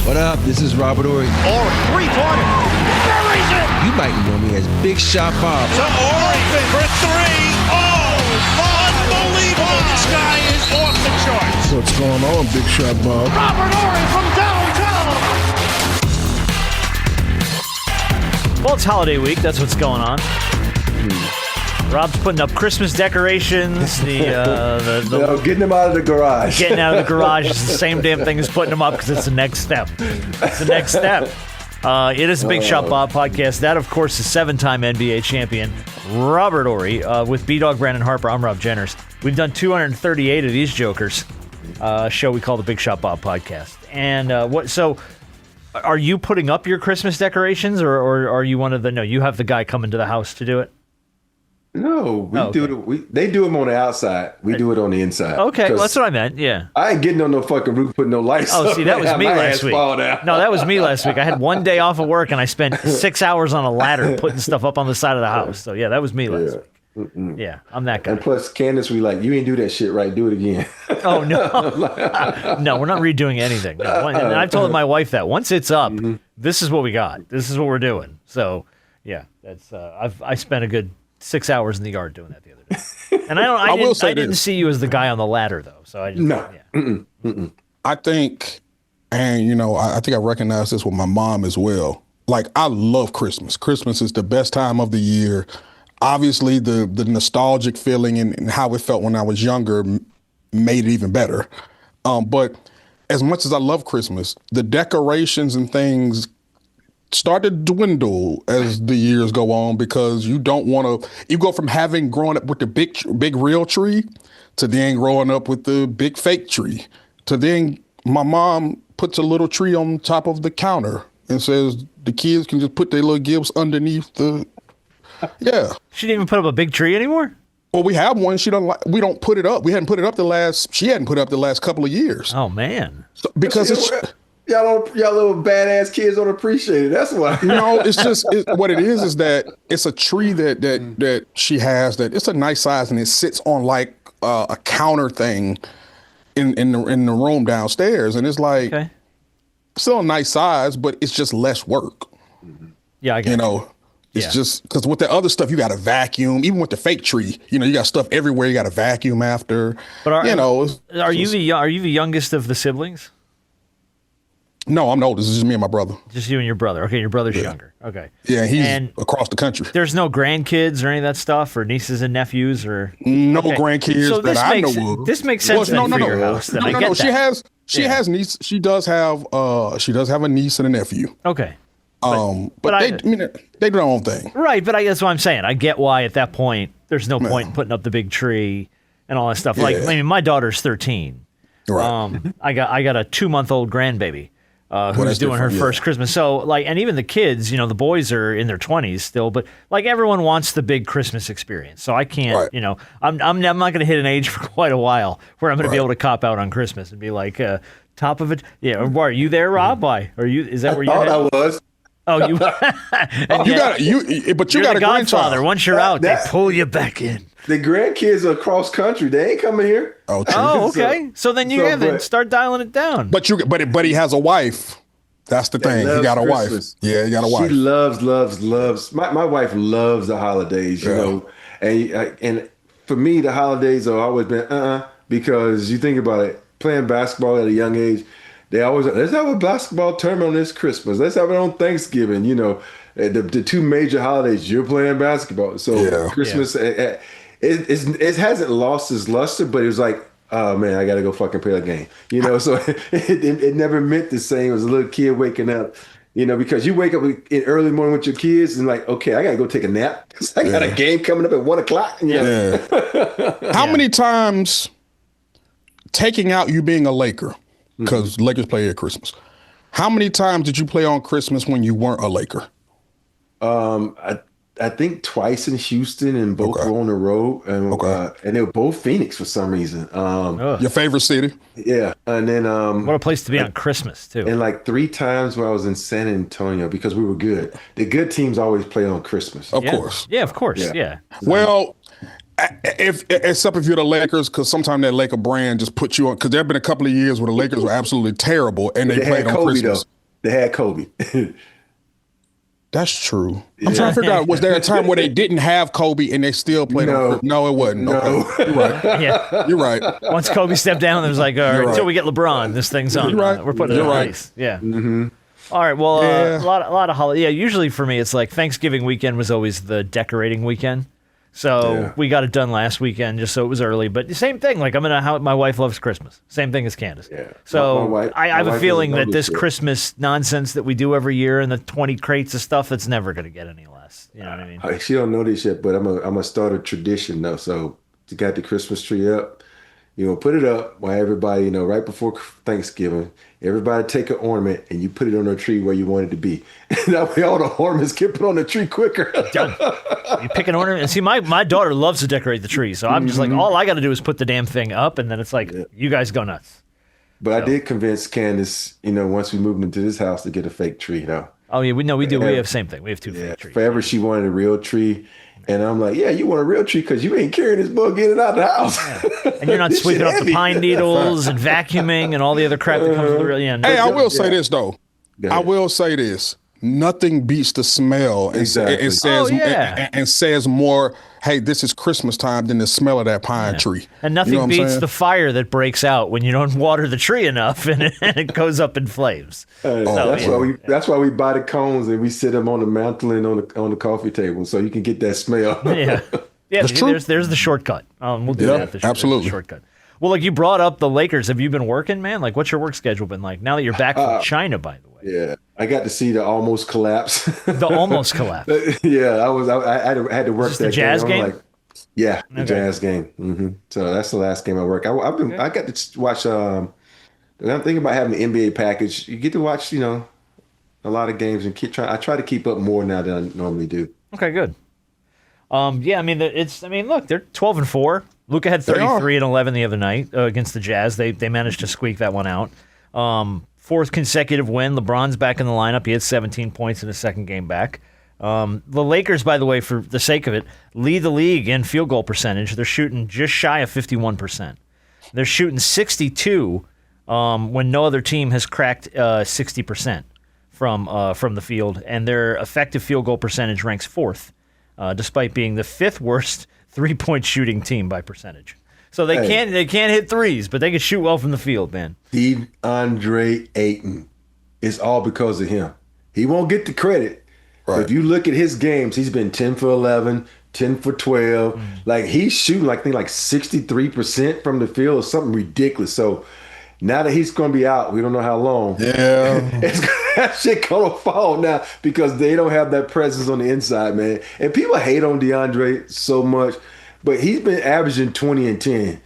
What up? This is Robert Horry. Horry, three-pointer. Buries it. You might know me as Big Shot Bob. To Horry for three. Oh, unbelievable. This guy is off the charts. What's going on, Big Shot Bob? Robert Horry from downtown. Well, it's holiday week. That's what's going on. Rob's putting up Christmas decorations. Getting them out of the garage. Getting out of the garage is the same damn thing as putting them up because it's the next step. It's the next step. It is the Big Shot Bob podcast. That, of course, is seven-time NBA champion Robert Horry with B-Dog Brandon Harper. I'm Rob Jenners. We've done 238 of these jokers. A show we call the Big Shot Bob podcast. And So, are you putting up your Christmas decorations, or are you one of the? No, you have the guy coming to the house to do it. No, they do them on the outside. We do it on the inside. Okay, well, that's what I meant. Yeah, I ain't getting on no fucking roof putting no lights. Oh, see, that was me last week. No, that was me last week. I had one day off of work and I spent 6 hours on a ladder putting stuff up on the side of the house. So yeah, that was me last week. Mm-mm. Yeah, I'm that guy. And plus, Candace, we like, you ain't do that shit right. Do it again. Oh no, no, we're not redoing anything. No. And I've told my wife that once it's up, this is what we got. This is what we're doing. So yeah, that's I spent a good 6 hours in the yard doing that the other day. And I didn't see you as the guy on the ladder though. So I just, no. Yeah. I think, and I think I recognize this with my mom as well. Like, I love Christmas. Christmas is the best time of the year. Obviously, the nostalgic feeling and how it felt when I was younger made it even better. But as much as I love Christmas, the decorations and things start to dwindle as the years go on because you don't want to. You go from having grown up with the big real tree to then growing up with the big fake tree to then my mom puts a little tree on top of the counter and says the kids can just put their little gifts underneath the. Yeah. She didn't even put up a big tree anymore? Well, we have one. We don't put it up. We hadn't put it up she hadn't put it up the last couple of years. Oh man. So, because y'all little badass kids don't appreciate it. That's why. No, it's just what it is that it's a tree that she has that it's a nice size and it sits on like a counter thing in the room downstairs, and it's like still a nice size, but it's just less work. Yeah, I get it. It's just because with the other stuff, you got to vacuum. Even with the fake tree, you got stuff everywhere. You got to vacuum after. But are you the youngest of the siblings? No, I'm the oldest. It's just me and my brother. Just you and your brother. Okay, your brother's younger. Okay. Yeah, he's across the country. There's no grandkids or any of that stuff, or nieces and nephews, or no grandkids so that I know of. This makes sense for your house. Then. No. She has niece. She does have a niece and a nephew. Okay. But they do their own thing. Right, but that's what I'm saying. I get why at that point there's no point in putting up the big tree and all that stuff. Like, my daughter's 13. Right. I got a 2-month-old grandbaby who's doing her first Christmas. So, and even the kids, the boys are in their 20s still, but everyone wants the big Christmas experience. So I can't, I'm not going to hit an age for quite a while where I'm going to be able to cop out on Christmas and be like, top of it. Yeah. Are you there, Rob? Why? Is that where you're at? I was. Oh, you. But you got a grandfather. Once you're out, they pull you back in. The grandkids are across country. They ain't coming here. Oh, true. Okay. So then start dialing it down. But he has a wife. That's the thing. He got a wife. Yeah, he got a wife. She loves. My wife loves the holidays. You know, and for me, the holidays have always been because you think about it, playing basketball at a young age. They always let's have a basketball tournament on this Christmas. Let's have it on Thanksgiving. The two major holidays. You're playing basketball, so Christmas. It hasn't lost its luster, but it was like, oh man, I got to go fucking play a game. So it never meant the same as a little kid waking up. Because you wake up in early morning with your kids and like, okay, I got to go take a nap because I got a game coming up at 1:00. Yeah. How many times taking out you being a Laker? Because Lakers play at Christmas. How many times did you play on Christmas when you weren't a Laker? I think twice in Houston, and both were on the road. And they were both Phoenix for some reason. Your favorite city? Yeah. And then what a place to be on Christmas too. And like 3 times when I was in San Antonio because we were good. The good teams always play on Christmas. Of course. Yeah, of course. Yeah. Well, except if you're the Lakers, because sometimes that Laker brand just puts you on. Because there have been a couple of years where the Lakers were absolutely terrible and they played on Christmas. They had Kobe. That's true. I'm trying to figure out, was there a time where they didn't have Kobe and they still played? No, it wasn't. No. Okay. You're right. Yeah. You're right. Once Kobe stepped down, it was like, all right, until we get LeBron, this thing's on. You're right. We're putting it in place. Yeah. All right. Well, a lot of holiday. Yeah. Usually for me, it's like Thanksgiving weekend was always the decorating weekend. So we got it done last weekend just so it was early. But the same thing. Like my wife loves Christmas. Same thing as Candace. Yeah. So I have a feeling that this shit. Christmas nonsense that we do every year and the 20 crates of stuff, it's never going to get any less. You know what I mean? She don't know this yet, but I'm gonna start a tradition though. So you got the Christmas tree up. Put it up while everybody, right before Thanksgiving, everybody take an ornament and you put it on a tree where you want it to be. That way all the ornaments get put on the tree quicker. Done. You pick an ornament. And see, my daughter loves to decorate the tree. So I'm just like, all I got to do is put the damn thing up. And then it's like, you guys go nuts. But I did convince Candace, once we moved into this house to get a fake tree, though. Oh, yeah, we do. We have the same thing. We have two fake trees. Forever she wanted a real tree. And I'm like, yeah, you want a real tree because you ain't carrying this bug in and out of the house. Yeah. And you're not sweeping up the pine needles and vacuuming and all the other crap that comes with the real. Yeah, Hey, I will say this, though. I will say this. Nothing beats the smell and says more, hey, this is Christmas time than the smell of that pine tree. And nothing beats the fire that breaks out when you don't water the tree enough and it goes up in flames. That's why we buy the cones and we sit them on the mantle and on the coffee table so you can get that smell. Yeah, there's the shortcut. We'll do that. Absolutely. The shortcut. Well, like you brought up the Lakers. Have you been working, man? Like, what's your work schedule been like now that you're back from China, by the way? Yeah, I got to see the almost collapse. The almost collapse. Yeah, I had to work that the Jazz game. The Jazz game. Mm-hmm. So that's the last game I worked. I got to watch. I'm thinking about having the NBA package. You get to watch, a lot of games and I try to keep up more now than I normally do. Okay, good. Look, they're 12-4. Luka had 33 and 11 the other night against the Jazz. They managed to squeak that one out. Fourth consecutive win. LeBron's back in the lineup. He had 17 points in his second game back. The Lakers, by the way, for the sake of it, lead the league in field goal percentage. They're shooting just shy of 51%. They're shooting 62 when no other team has cracked 60% from the field, and their effective field goal percentage ranks fourth, despite being the fifth worst three-point shooting team by percentage. So they can't hit threes, but they can shoot well from the field, man. DeAndre Ayton, it's all because of him. He won't get the credit. Right. But if you look at his games, he's been 10 for 11, 10 for 12. Like he's shooting like 63% from the field or something ridiculous. So now that he's going to be out, we don't know how long. Yeah. That shit going to fall now because they don't have that presence on the inside, man. And people hate on DeAndre so much, but he's been averaging 20 and 10.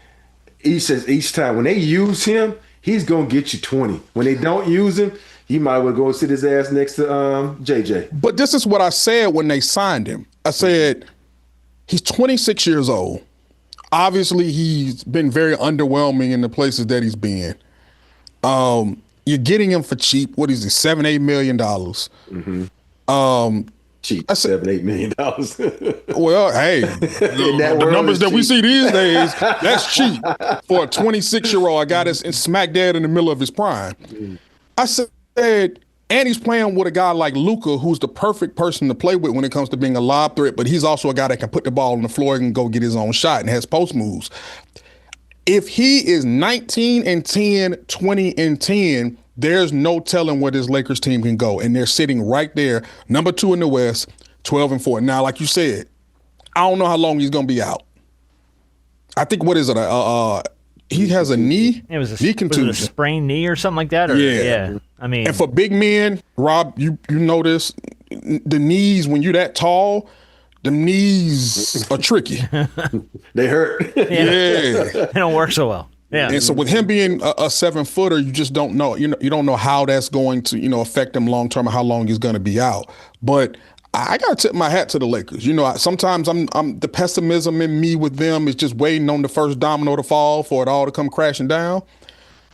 Each time. When they use him, he's going to get you 20. When they don't use him, he might well go sit his ass next to JJ. But this is what I said when they signed him. I said, he's 26 years old. Obviously, he's been very underwhelming in the places that he's been. You're getting him for cheap. What is it, $7-8 million? Mm-hmm. Cheap, $7-8 million. Well, hey, the numbers that we see these days, that's cheap for a 26-year-old. I got us smack dab in the middle of his prime. Mm-hmm. I said, and he's playing with a guy like Luka, who's the perfect person to play with when it comes to being a lob threat, but he's also a guy that can put the ball on the floor and go get his own shot and has post moves. If he is 19 and 10, 20 and 10, there's no telling where this Lakers team can go. And they're sitting right there, number 2 in the West, 12 and 4. Now, like you said, I don't know how long he's going to be out. I think, what is it? He has a knee contusion. Was it a sprained knee or something like that? Yeah. I mean, and for big men, Rob, you know this, the knees, when you're that tall, the knees are tricky. They hurt. Yeah. They don't work so well. Yeah. And so with him being a 7-footer, you just don't know. You don't know how that's going to, affect him long term or how long he's going to be out. But I got to tip my hat to the Lakers. Sometimes I'm the pessimism in me with them is just waiting on the first domino to fall for it all to come crashing down.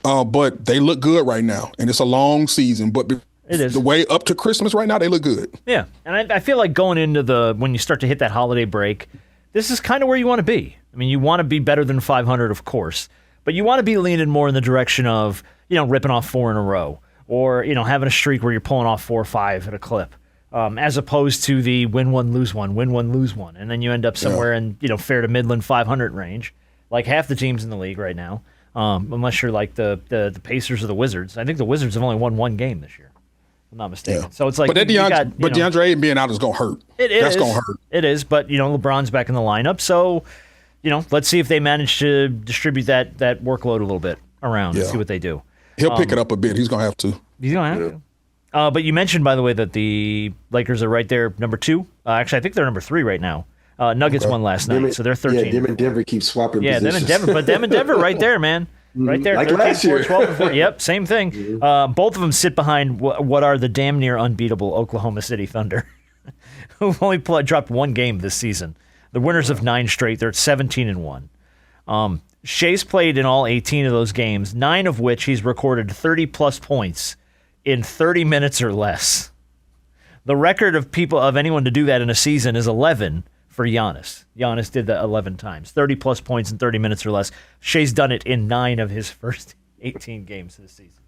But they look good right now, and it's a long season. But it is. The way up to Christmas right now, they look good. Yeah, and I feel like going into when you start to hit that holiday break, this is kind of where you want to be. I mean, you want to be better than 500, of course, but you want to be leaning more in the direction of, ripping off 4 in a row, or having a streak where you're pulling off 4 or 5 at a clip, as opposed to the win one, lose one, win one, lose one, and then you end up somewhere in fair to Midland 500 range, like half the teams in the league right now, unless you're like the Pacers or the Wizards. I think the Wizards have only won 1 game this year. I'm not mistaken. Yeah. So it's like, but DeAndre Ayton being out is gonna hurt. That's gonna hurt. It is, but LeBron's back in the lineup, so let's see if they manage to distribute that workload a little bit around and see what they do. He'll pick it up a bit. He's gonna have to. He's gonna have to. But you mentioned, by the way, that the Lakers are right there, number 2. Actually, I think they're number 3 right now. Nuggets won last night, so they're 13. Yeah, them and Denver keep swapping positions. them and Denver right there, man. Right there, like 13, last 4, year. 12, 4. Yep, same thing. Both of them sit behind what are the damn near unbeatable Oklahoma City Thunder, who've only dropped 1 game this season. The winners of 9 straight. They're at 17-1. Shea's played in all 18 of those games, 9 of which he's recorded 30-plus points in 30 minutes or less. The record of anyone to do that in a season is 11 for Giannis. Giannis did that 11 times, 30-plus points in 30 minutes or less. Shea's done it in 9 of his first 18 games this season.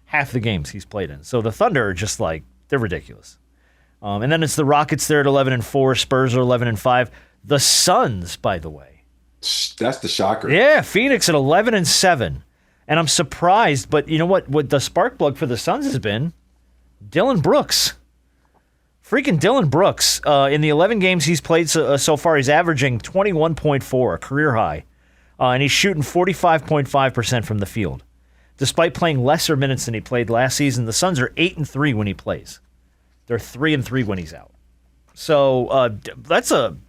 Half the games he's played in. So the Thunder are just they're ridiculous. And then it's the Rockets there at 11-4. Spurs are 11-5. The Suns, by the way. That's the shocker. Yeah, Phoenix at 11-7. And I'm surprised, but you know what the spark plug for the Suns has been? Dillon Brooks. Freaking Dillon Brooks. In the 11 games he's played so far, he's averaging 21.4, a career high. And he's shooting 45.5% from the field. Despite playing lesser minutes than he played last season, the Suns are 8-3 when he plays. They're 3-3 when he's out. So that's an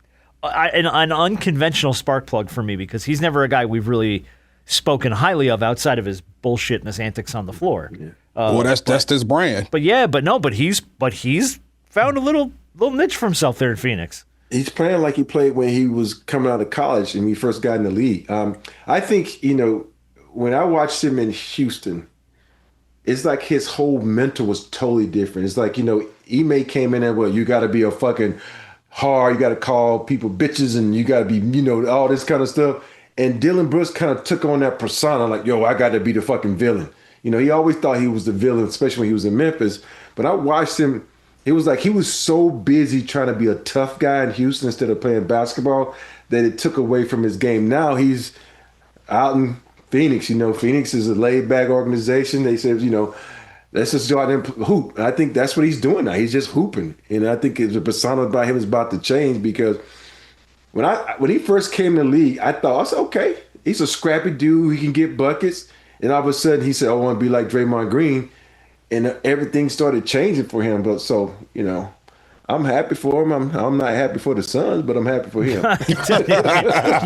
unconventional spark plug for me, because he's never a guy we've really spoken highly of outside of his bullshit and his antics on the floor. Yeah. Well, that's his brand. But he's found a little niche for himself there in Phoenix. He's playing like he played when he was coming out of college and he first got in the league. I think, when I watched him in Houston, it's like his whole mental was totally different. It's like, Ime came in and, well, you got to be a fucking hard, you got to call people bitches, and you got to be, all this kind of stuff. And Dillon Brooks kind of took on that persona, like, yo, I got to be the fucking villain. He always thought he was the villain, especially when he was in Memphis. But I watched him. It was like he was so busy trying to be a tough guy in Houston instead of playing basketball that it took away from his game. Now he's out in Phoenix. Phoenix is a laid-back organization. They said, let's just go out there and hoop. And I think that's what he's doing now. He's just hooping. And I think the persona about him is about to change, because when he first came in the league, I said, okay, he's a scrappy dude. He can get buckets. And all of a sudden he said, I want to be like Draymond Green. And everything started changing for him. But so, I'm happy for him. I'm not happy for the Suns, but I'm happy for him.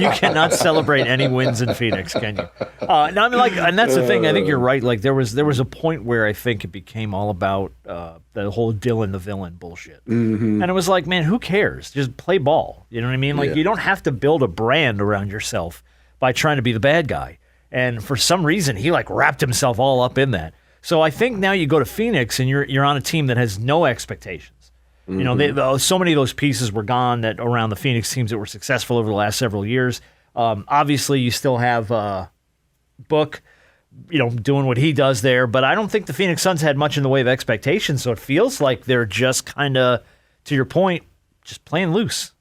You cannot celebrate any wins in Phoenix, can you? And that's the thing. I think you're right. Like there was a point where I think it became all about the whole Dillon the villain bullshit, and it was like, man, who cares? Just play ball. You know what I mean? Like you don't have to build a brand around yourself by trying to be the bad guy. And for some reason, he wrapped himself all up in that. So I think now you go to Phoenix and you're on a team that has no expectations. So many of those pieces were gone that around the Phoenix teams that were successful over the last several years. Obviously, you still have Book, doing what he does there. But I don't think the Phoenix Suns had much in the way of expectations. So it feels like they're just kind of, to your point, just playing loose.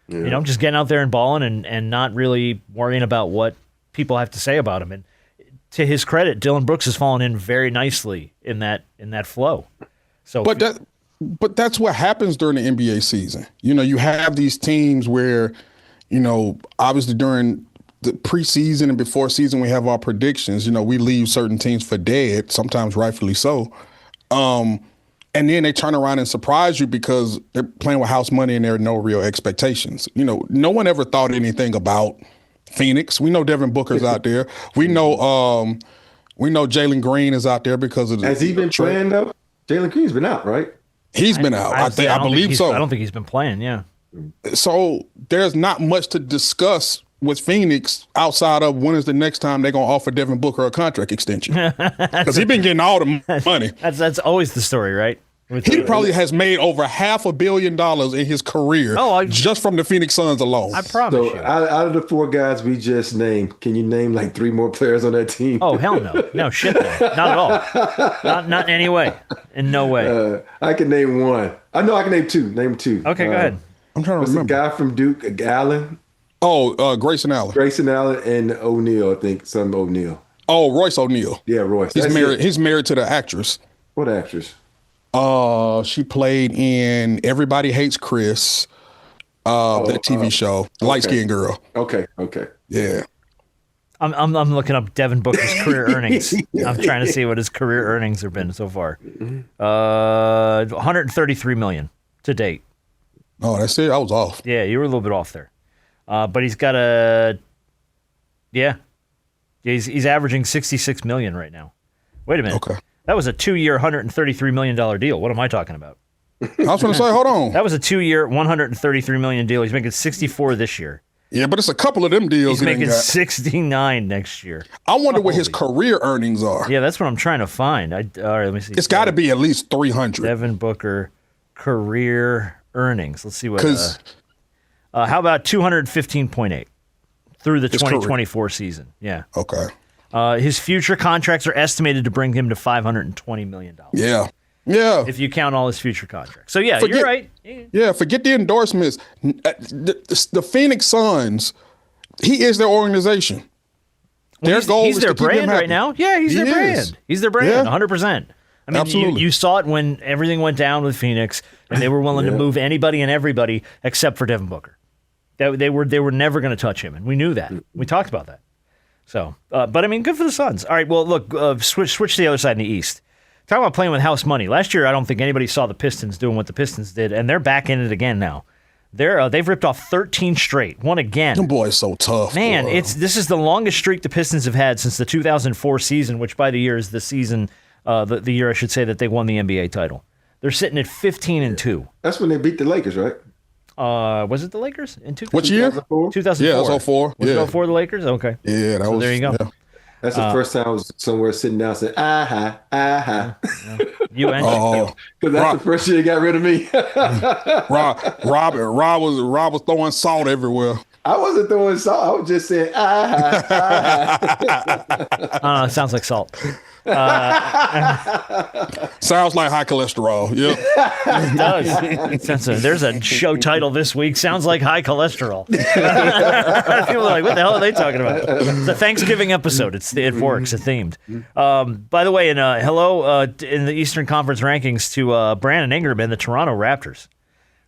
Yeah. Just getting out there and balling and not really worrying about what people have to say about him. And to his credit, Dillon Brooks has fallen in very nicely in that flow. So, but that's what happens during the NBA season. You have these teams where, obviously during the preseason and before season, we have our predictions. We leave certain teams for dead, sometimes rightfully so. And then they turn around and surprise you because they're playing with house money and there are no real expectations. No one ever thought anything about Phoenix. We know Devin Booker's out there. We know Jalen Green is out there because of the. Has he been playing though? Jalen Green's been out, right? He's been out. I believe so. I don't think he's been playing. Yeah. So there's not much to discuss with Phoenix outside of when is the next time they're gonna offer Devin Booker a contract extension, because he's been getting all the money. That's always the story, right? He probably has made over $500 million in his career just from the Phoenix Suns alone. I promise So you. out of the 4 guys we just named, can you name like 3 more players on that team? Oh, hell no. No, shit, no. Not at all. Not in any way. In no way. I can name 1. I know I can name 2. Name 2. Okay, go ahead. I'm trying to What's the remember. guy from Duke, Allen? Grayson Allen. Grayson Allen and O'Neal, I think. Some O'Neal. Oh, Royce O'Neal. Yeah, Royce. He's That's married. it. He's married to the actress. What actress? She played in Everybody Hates Chris, that TV show, light skinned girl. Okay. Yeah. I'm looking up Devin Booker's career earnings. I'm trying to see what his career earnings have been so far. 133 million to date. Oh, that's it. I was off. Yeah, you were a little bit off there. But he's got a he's averaging 66 million right now. Wait a minute. Okay. That was a 2-year, $133 million deal. What am I talking about? I was going to say, hold on. That was a 2-year, $133 million deal. He's making 64 this year. Yeah, but it's a couple of them deals. He's making 69 next year. I wonder what his career earnings are. Yeah, that's what I'm trying to find. All right, let me see. It's got to be at least 300. Devin Booker career earnings. Let's see what. 'Cause- how about 215.8 through the His career. 2024 season? Yeah. Okay. His future contracts are estimated to bring him to $520 million. Yeah. Yeah. If you count all his future contracts. So, yeah, Forget- you're right. Yeah, forget the endorsements. The Phoenix Suns, he is their organization. Their goal he's is their to keep him brand right happy. now. Yeah, he's He their is. brand. He's their brand, Yeah. 100%. I mean, Absolutely. you saw it when everything went down with Phoenix, and they were willing to move anybody and everybody except for Devin Booker. They were never going to touch him, and we knew that. We talked about that. So, but I mean, good for the Suns. All right, well, look, switch to the other side in the East. Talk about playing with house money. Last year, I don't think anybody saw the Pistons doing what the Pistons did, and they're back in it again now. They've ripped off 13 straight, won again. Them boys so tough. Man, boy. this is the longest streak the Pistons have had since the 2004 season, which by the year is the season, the year I should say that they won the NBA title. They're sitting at 15-2. That's when they beat the Lakers, right? Was it the Lakers in 2004? What year? 2004. Yeah, it was 04. Was Yeah. it 04 the Lakers? Okay. Yeah, that So was. there you go. Yeah. That's the first time I was somewhere sitting down saying, aha. You and Oh, Because that's Rob- the first year you got rid of me. Rob was throwing salt everywhere. I wasn't throwing salt. I was just saying, aha. it sounds like salt. Sounds like high cholesterol. Yep. It does. There's a show title this week. Sounds like high cholesterol. People are like, what the hell are they talking about? It's a Thanksgiving episode. It works. It's themed. By the way, hello in the Eastern Conference rankings to Brandon Ingram and the Toronto Raptors,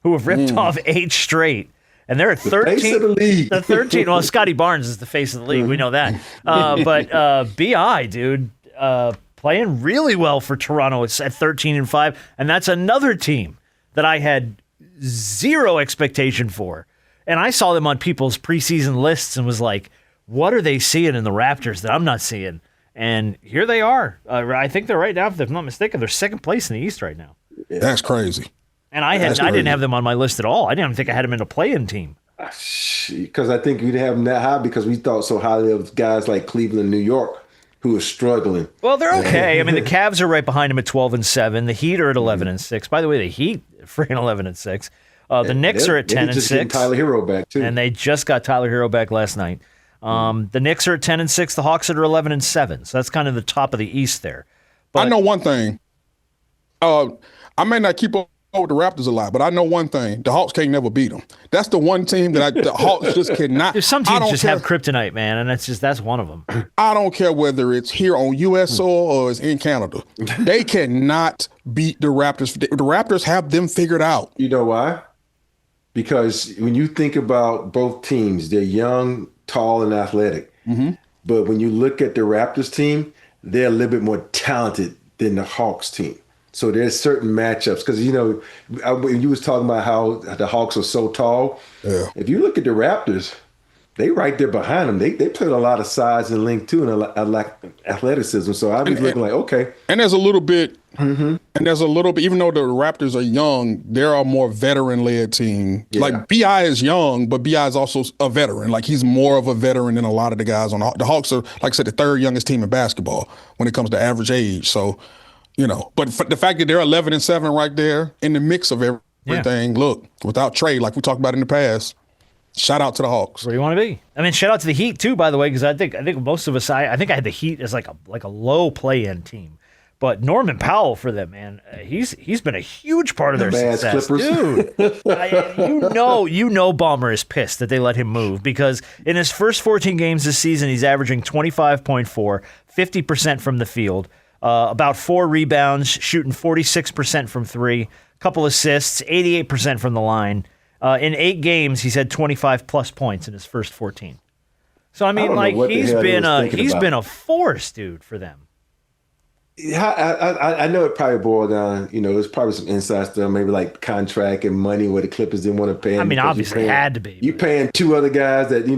who have ripped off 8 straight. And they're at 13. Face of the league. The 13. Well, Scotty Barnes is the face of the league. We know that. But BI, dude, playing really well for Toronto. It's at 13-5, and that's another team that I had zero expectation for. And I saw them on people's preseason lists and was like, what are they seeing in the Raptors that I'm not seeing? And here they are. I think they're right now, if I'm not mistaken, they're second place in the East right now. That's crazy. And I didn't have them on my list at all. I didn't even think I had them in a play-in team. Because I think we didn't have them that high because we thought so highly of guys like Cleveland, New York, who are struggling. Well, they're okay. I mean, the Cavs are right behind them at 12-7. The Heat are at 11-6. By the way, the Heat are freaking 11-6. The Knicks are at 10-6. Tyler Hero back too, and they just got Tyler Hero back last night. The Knicks are at 10-6. The Hawks are 11-7. So that's kind of the top of the East there. But I know one thing. I may not keep up with the Raptors a lot, but I know one thing: the Hawks can't never beat them. That's the one team that the Hawks just cannot. There's some I teams don't just care- have kryptonite, man, and that's one of them. I don't care whether it's here on U.S. soil or it's in Canada. They cannot beat the Raptors. The Raptors have them figured out. You know why? Because when you think about both teams, they're young, tall, and athletic. Mm-hmm. But when you look at the Raptors team, they're a little bit more talented than the Hawks team. So there's certain matchups because, when you was talking about how the Hawks are so tall, if you look at the Raptors, they right there behind them. They played a lot of size and length too, and a lot of athleticism. So I was looking like, okay. And there's a little bit, even though the Raptors are young, they're a more veteran-led team. Yeah. Like BI is young, but BI is also a veteran. Like he's more of a veteran than a lot of the guys on the Hawks are. Like I said, the third youngest team in basketball when it comes to average age. So But the fact that they're 11-7 right there in the mix of everything, look, without trade, like we talked about in the past, shout out to the Hawks. Where do you want to be? I mean, shout out to the Heat too, by the way, because I think most of us, I think I had the Heat as like a low play-in team. But Norman Powell for them, man, he's been a huge part of their success, Clippers. dude. You know, Ballmer is pissed that they let him move because in his first 14 games this season, he's averaging 25.4, 50% from the field, about 4 rebounds, shooting 46% from 3, couple assists, 88% from the line. In 8 games, he's had 25 plus points in his first 14. So I mean, he's been a force, dude, for them. I know it probably boiled down, there's probably some inside stuff, maybe like contract and money where the Clippers didn't want to pay him. I mean, obviously it had to be. You paying 2 other guys that,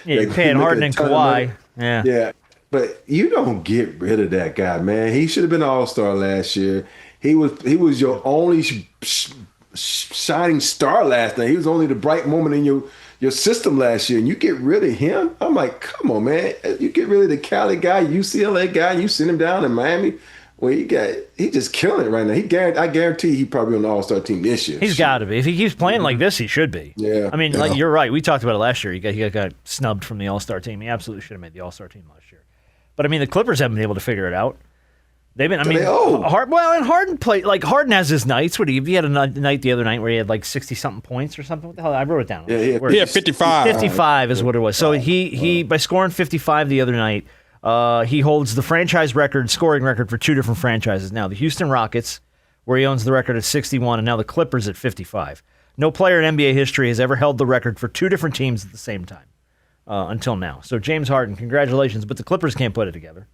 yeah, you're paying Harden and Kawhi. Yeah. Yeah. But you don't get rid of that guy, man. He should have been an all-star last year. He was your only shining star last night. He was only the bright moment in your system last year, and you get rid of him? I'm like, come on, man. You get rid of the Cali guy, UCLA guy, and you send him down in Miami. Well, he just killing it right now. I guarantee he probably on the All-Star team this year. He's got to be. If he keeps playing like this, he should be. Yeah. I mean, like you're right. We talked about it last year. He got snubbed from the All-Star team. He absolutely should have made the All-Star team last year. But I mean, the Clippers haven't been able to figure it out. They've been. I mean, and Harden played like Harden has his nights. He had a night the other night where he had like 60-something points or something. What the hell? I wrote it down. Yeah, he had 55. 55 is what it was. So he by scoring 55 the other night, he holds the franchise scoring record for 2 different franchises now. The Houston Rockets, where he owns the record at 61, and now the Clippers at 55. No player in NBA history has ever held the record for 2 different teams at the same time until now. So James Harden, congratulations, but the Clippers can't put it together.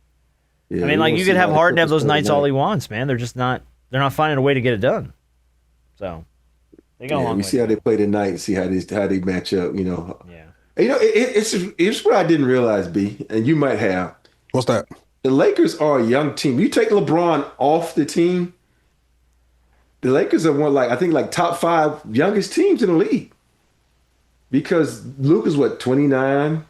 Yeah, I mean, like you could have Harden have those nights all he wants, man. They're just not. They're not finding a way to get it done. So they got a long way. We see how they play tonight and see how they match up. Yeah. It's what I didn't realize, B, and you might have. What's that? The Lakers are a young team. You take LeBron off the team, the Lakers are I think top 5 youngest teams in the league. Because Luka's 29?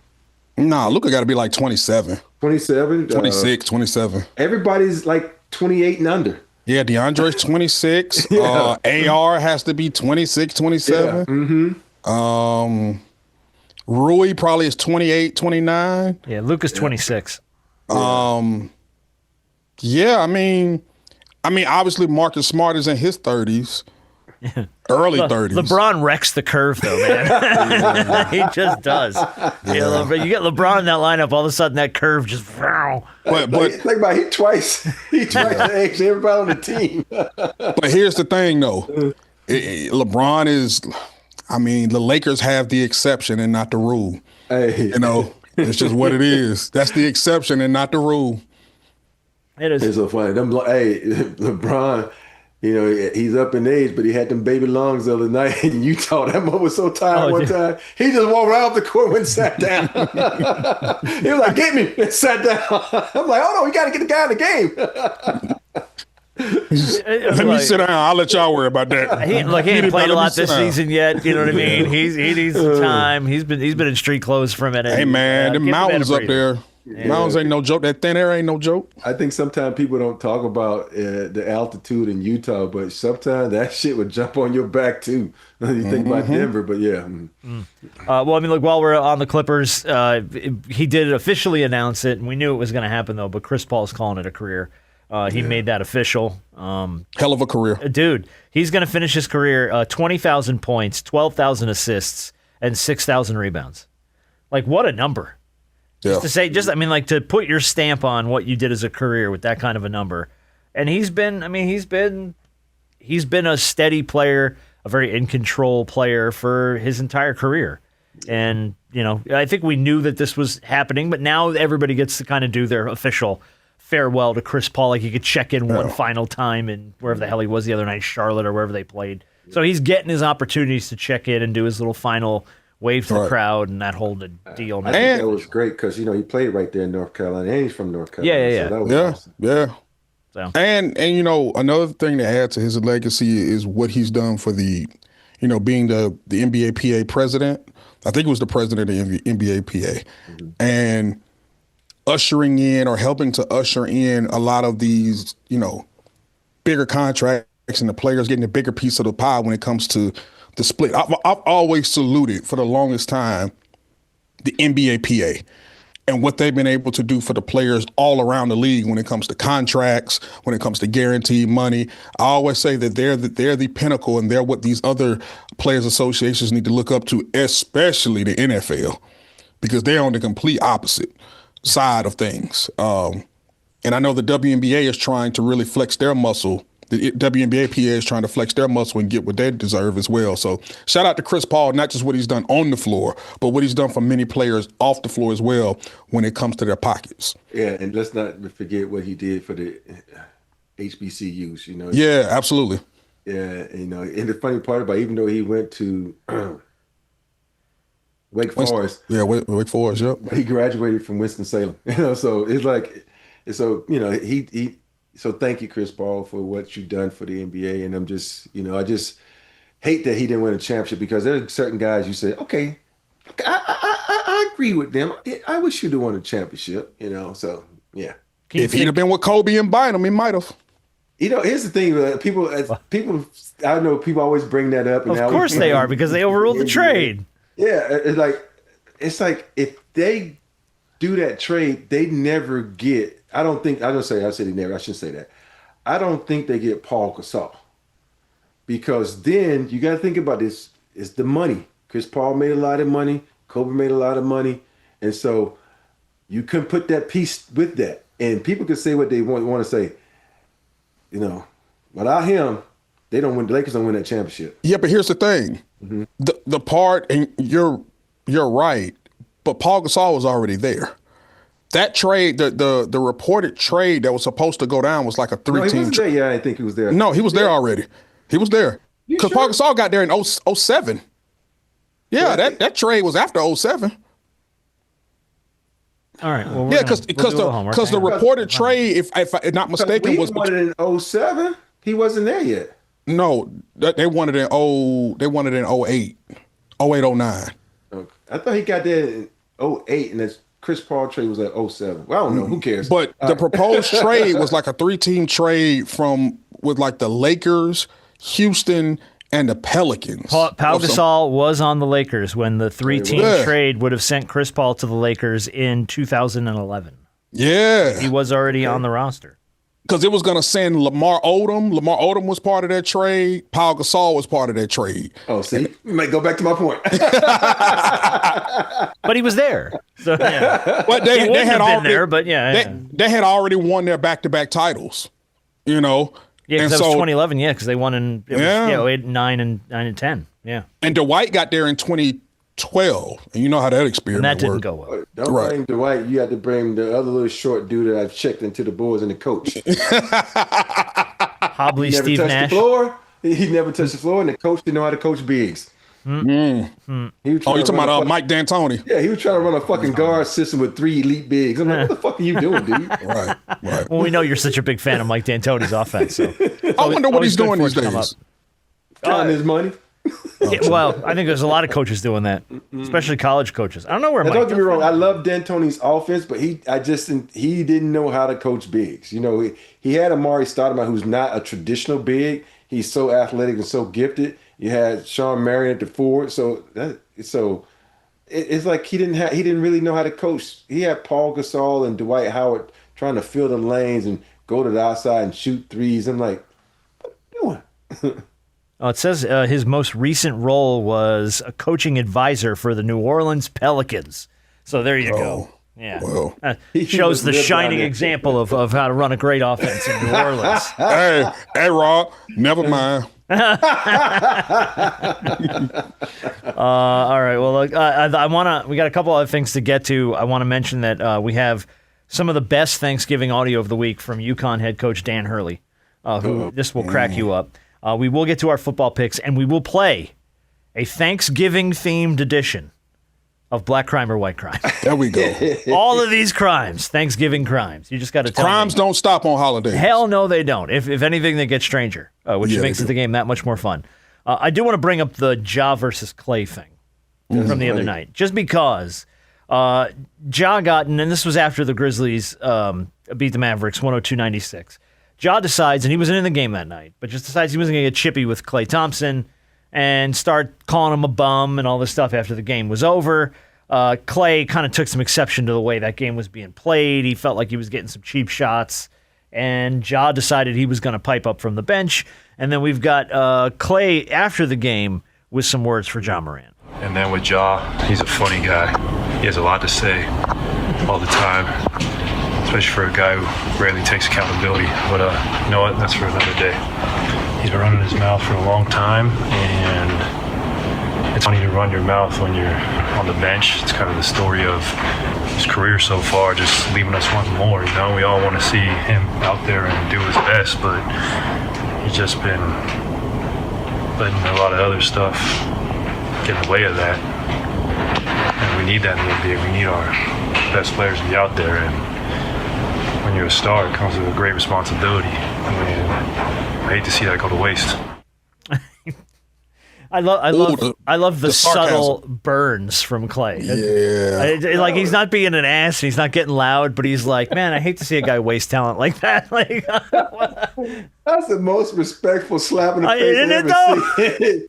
Nah, Luka got to be like 27. 27? 26, 27. Everybody's like 28 and under. Yeah, DeAndre's 26. AR has to be 26, 27. Yeah. Mm-hmm. Rui probably is 28, 29. Yeah, Luka's 26. Yeah, I mean, obviously Marcus Smart is in his 30s. Early 30s. LeBron wrecks the curve, though, man. He just does. Yeah. You get LeBron in that lineup, all of a sudden that curve just. But think about it, he twice the age of everybody on the team. But here's the thing, though. LeBron is. I mean, the Lakers have the exception and not the rule. Hey. It's just what it is. That's the exception and not the rule. It is. It's so funny. LeBron. He's up in age, but he had them baby lungs the other night in Utah. That man was so tired one time. He just walked right off the court and sat down. He was like, get me, and sat down. I'm like, oh, no, we got to get the guy in the game. Let me sit down. I'll let y'all worry about that. He ain't played a lot this season yet. You know what I mean? He needs some time. He's been in street clothes for a minute. Hey, man, the mountains up there. Yeah. Mountains ain't no joke. That thin air ain't no joke. I think sometimes people don't talk about the altitude in Utah, but sometimes that shit would jump on your back too. You think about Denver, but yeah. Well, I mean, look, while we're on the Clippers, he did officially announce it, and we knew it was going to happen though. But Chris Paul's calling it a career. He made that official. Hell of a career, dude. He's going to finish his career 20,000 points, 12,000 assists, and 6,000 rebounds. Like, what a number. Yeah. To put your stamp on what you did as a career with that kind of a number. And he's been a steady player, a very in control player for his entire career. And, I think we knew that this was happening, but now everybody gets to kind of do their official farewell to Chris Paul. Like, he could check in one final time in wherever the hell he was the other night, Charlotte or wherever they played. So he's getting his opportunities to check in and do his little final wave to the crowd and that whole deal. I think that was great because, he played right there in North Carolina, and he's from North Carolina. Yeah. So that was awesome. Yeah. So. And another thing to add to his legacy is what he's done for the, being the NBA PA president. I think he was the president of the NBA PA. Mm-hmm. And ushering in or helping to usher in a lot of these, bigger contracts and the players getting a bigger piece of the pie when it comes to the split. I've always saluted for the longest time the NBA PA and what they've been able to do for the players all around the league when it comes to contracts, when it comes to guaranteed money. I always say that they're the pinnacle, and they're what these other players associations need to look up to, especially the NFL, because they're on the complete opposite side of things. And I know the WNBA is trying to really flex their muscle. The WNBA PA is trying to flex their muscle and get what they deserve as well. So shout out to Chris Paul, not just what he's done on the floor, but what he's done for many players off the floor as well when it comes to their pockets. Yeah, and let's not forget what he did for the HBCUs, Yeah, absolutely. Yeah, and the funny part about, even though he went to Wake Forest. Yeah, Wake Forest, yep. He graduated from Winston-Salem, so it's like, so thank you, Chris Paul, for what you've done for the NBA. And I'm just, I just hate that he didn't win a championship, because there are certain guys you say, okay, I agree with them. I wish you'd have won a championship, so yeah. If he'd have been with Kobe and Bynum, he might have. Here's the thing, people, I know people always bring that up. And of course they are, because they overruled the trade. Yeah, it's like if they do that trade, they never get. I shouldn't say that. I don't think they get Paul Gasol, because then you got to think about this. It's the money. Chris Paul made a lot of money. Kobe made a lot of money, and so you couldn't put that piece with that. And people can say what they want to say. Without him, they don't win. The Lakers don't win that championship. Yeah, but here's the thing. Mm-hmm. The part, and you're right, but Paul Gasol was already there. That trade, the reported trade that was supposed to go down was like a 3-team. No, he wasn't there. Yeah, I didn't think he was there. No, he was there already. He was there. Because Paul Gasol got there in 07. Yeah, that trade was after 07. All right. Well, because the reported trade, if I'm not mistaken, was wanted in 07. He wasn't there yet. No, they wanted in 08, 09. Okay. I thought he got there in 08, and that's Chris Paul trade was at 07. Well, I don't know. Who cares? But the proposed trade was like a 3-team trade with like the Lakers, Houston, and the Pelicans. Paul Gasol was on the Lakers when the 3-team trade would have sent Chris Paul to the Lakers in 2011. Yeah. He was already on the roster. Because it was going to send Lamar Odom. Lamar Odom was part of that trade. Paul Gasol was part of that trade. Oh, see, you might go back to my point. But he was there. So, yeah. But they had already been there, but yeah. They had already won their back-to-back titles, Yeah, because that was 2011, because they won in 08, 9, and 10. Yeah. And Dwight got there in 2012, and you know how that experiment worked. And that didn't worked. go well. Don't blame Dwight. You had to blame the other little short dude that I've checked into the Bulls and the coach. Hobbly Steve Nash. He never touched the floor, and the coach didn't know how to coach bigs. You're talking about Mike D'Antoni. Yeah, he was trying to run a fucking guard system with 3 elite bigs. I'm like, what the fuck are you doing, dude? Right. Well, we know you're such a big fan of Mike D'Antoni's offense. So I wonder what he's doing these days. Counting his money. Well, I think there's a lot of coaches doing that, especially college coaches. I don't know where Mike. Don't get me wrong. I love D'Antoni's offense, but he didn't know how to coach bigs. He had Amari Stoudemire, who's not a traditional big. He's so athletic and so gifted. You had Sean Marion at the forward, so it's like he didn't really know how to coach. He had Paul Gasol and Dwight Howard trying to fill the lanes and go to the outside and shoot threes. I'm like, what are you doing? It says his most recent role was a coaching advisor for the New Orleans Pelicans. So there you go. Yeah. Well, he shows the shining example of how to run a great offense in New Orleans. Hey, Rob, never mind. All right. Well, look, we got a couple other things to get to. I want to mention that we have some of the best Thanksgiving audio of the week from UConn head coach Dan Hurley, who this will crack you up. We will get to our football picks, and we will play a Thanksgiving-themed edition of Black Crime or White Crime. There we go. All of these crimes, Thanksgiving crimes. You just got to tell Crimes don't stop on holidays. Hell no, they don't. If anything, they get stranger, which makes the game that much more fun. I do want to bring up the Ja versus Clay thing from the other night, just because Ja got, and this was after the Grizzlies beat the Mavericks 102-96. Ja decides, and he wasn't in the game that night, but just decides he wasn't going to get chippy with Klay Thompson and start calling him a bum and all this stuff after the game was over. Klay kind of took some exception to the way that game was being played. He felt like he was getting some cheap shots, and Ja decided he was going to pipe up from the bench. And then we've got Klay after the game with some words for Ja Morant. And then with Ja, he's a funny guy. He has a lot to say all the time, especially for a guy who rarely takes accountability. But you know what? That's for another day. He's been running his mouth for a long time, and it's funny to run your mouth when you're on the bench. It's kind of the story of his career so far, just leaving us wanting more. You know, we all want to see him out there and do his best, but he's just been letting a lot of other stuff get in the way of that. And we need that in the NBA. We need our best players to be out there. And when you're a star, it comes with a great responsibility. And I hate to see that go to waste. I love the subtle burns from Klay. Yeah. Like he's not being an ass and he's not getting loud, but he's like, man, I hate to see a guy waste talent like that. Like, That's the most respectful slap in the face isn't I've it ever though? seen.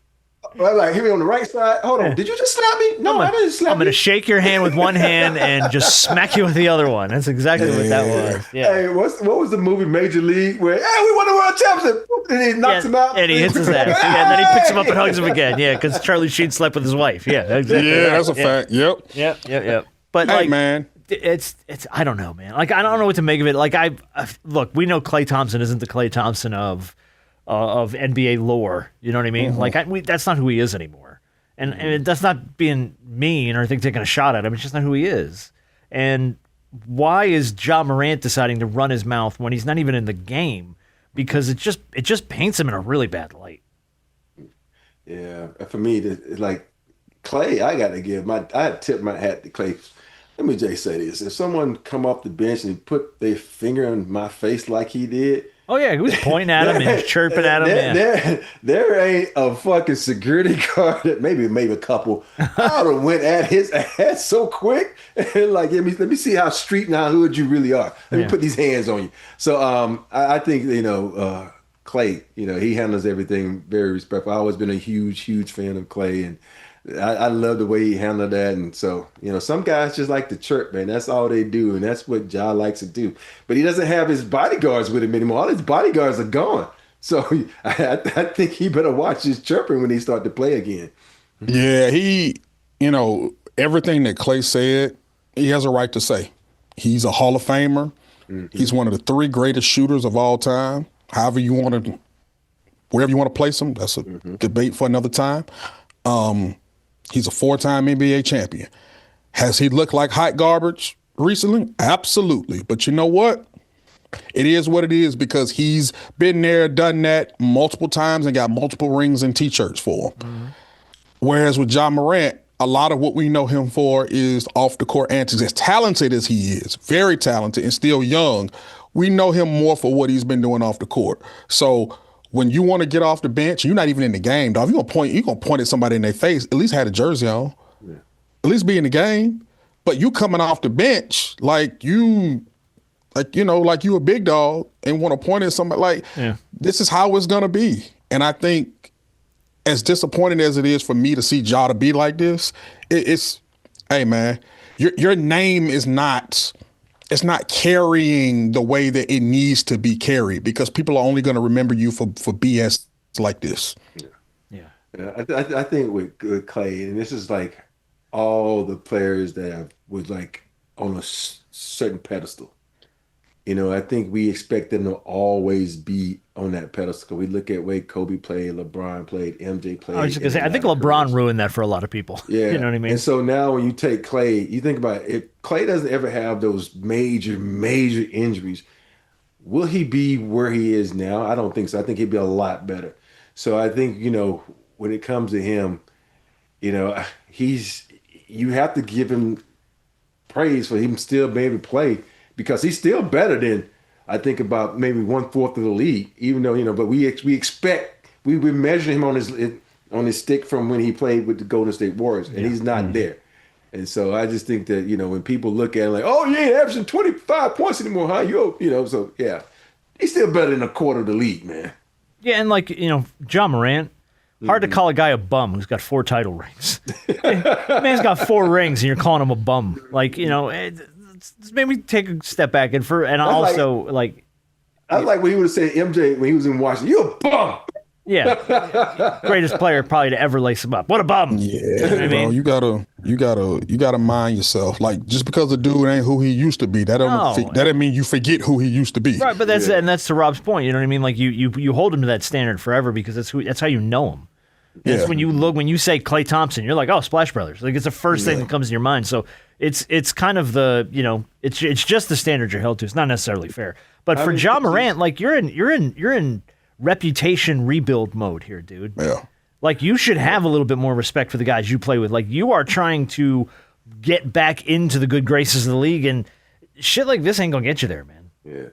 Well, like, hit me on the right side. Hold on. Did you just slap me? No, I didn't slap I'm going to you. shake your hand with one hand and just smack you with the other one. That's exactly what that was. Yeah. Hey, what was the movie Major League where, hey, we won the world championship, and he knocks him out? And he hits his ass. Yeah, and then he picks him up and hugs him again. Yeah, because Charlie Sheen slept with his wife. Yeah, exactly. Yeah, that's a fact. Yep. Yep. But Hey, like, man. it's I don't know, man. Like I don't know what to make of it. Like look, we know Klay Thompson isn't the Klay Thompson of NBA lore. You know what I mean? Mm-hmm. Like that's not who he is anymore. And that's not being mean or taking a shot at him. It's just not who he is. And why is Ja Morant deciding to run his mouth when he's not even in the game? Because it just paints him in a really bad light. Yeah, for me, it's like Klay, I tip my hat to Klay. Let me just say this: if someone come off the bench and put their finger on my face like he did. Oh yeah, he was pointing at him and chirping at him. There ain't a fucking security guard that maybe a couple. I would have went at his ass so quick. Like, let me see how street and how hood you really are. Let me put these hands on you. So I think Klay, he handles everything very respectful. I've always been a huge fan of Klay, and I love the way he handled that. And so, some guys just like to chirp, man. That's all they do. And that's what Ja likes to do. But he doesn't have his bodyguards with him anymore. All his bodyguards are gone. So I think he better watch his chirping when he start to play again. Yeah, everything that Klay said, he has a right to say. He's a Hall of Famer. Mm-hmm. He's one of the 3 greatest shooters of all time. Wherever you want to place him, that's a debate for another time. He's a 4-time NBA champion. Has he looked like hot garbage recently? Absolutely. But you know what? It is what it is because he's been there, done that multiple times and got multiple rings and T-shirts for him. Mm-hmm. Whereas with Ja Morant, a lot of what we know him for is off the court antics. As talented as he is, very talented and still young, we know him more for what he's been doing off the court. So when you want to get off the bench, you're not even in the game, dog. You're gonna point at somebody in their face, at least have a jersey on. Yeah. At least be in the game. But you coming off the bench like you a big dog and want to point at somebody this is how it's gonna be. And I think as disappointing as it is for me to see Ja to be like this, it's hey man, your name is not. It's not carrying the way that it needs to be carried because people are only going to remember you for BS like this. Yeah. I think with Klay, and this is like all the players that was like on a certain pedestal. I think we expect them to always be on that pedestal. We look at the way Kobe played, LeBron played, MJ played. I was just going to say, I think LeBron ruined that for a lot of people. Yeah. You know what I mean? And so now when you take Klay, you think about it, if Klay doesn't ever have those major injuries, will he be where he is now? I don't think so. I think he'd be a lot better. So I think, when it comes to him, you have to give him praise for him still being able to play. Because he's still better than I think about maybe 1/4 of the league, even though but we expect we measure him on his stick from when he played with the Golden State Warriors, and he's not there. And so I just think that, when people look at it like, oh, you ain't averaging 25 points anymore, huh? So yeah, he's still better than a quarter of the league, man. Yeah, and John Morant, hard to call a guy a bum who's got 4 title rings. Man's got 4 rings and you're calling him a bum. Maybe take a step back I like when he would have said MJ when he was in Washington, you a bum. Yeah, greatest player probably to ever lace him up. What a bum! Yeah, you gotta mind yourself. Like just because the dude ain't who he used to be, that doesn't mean you forget who he used to be. Right, but that's to Rob's point. You know what I mean? Like you hold him to that standard forever because that's how you know him. It's when you say Klay Thompson, you're like, oh, Splash Brothers. Like it's the first thing that comes to your mind. So it's kind of it's just the standard you're held to. It's not necessarily fair. But for John Morant, like you're in reputation rebuild mode here, dude. Yeah. Like you should have a little bit more respect for the guys you play with. Like you are trying to get back into the good graces of the league, and shit like this ain't gonna get you there, man. Yeah.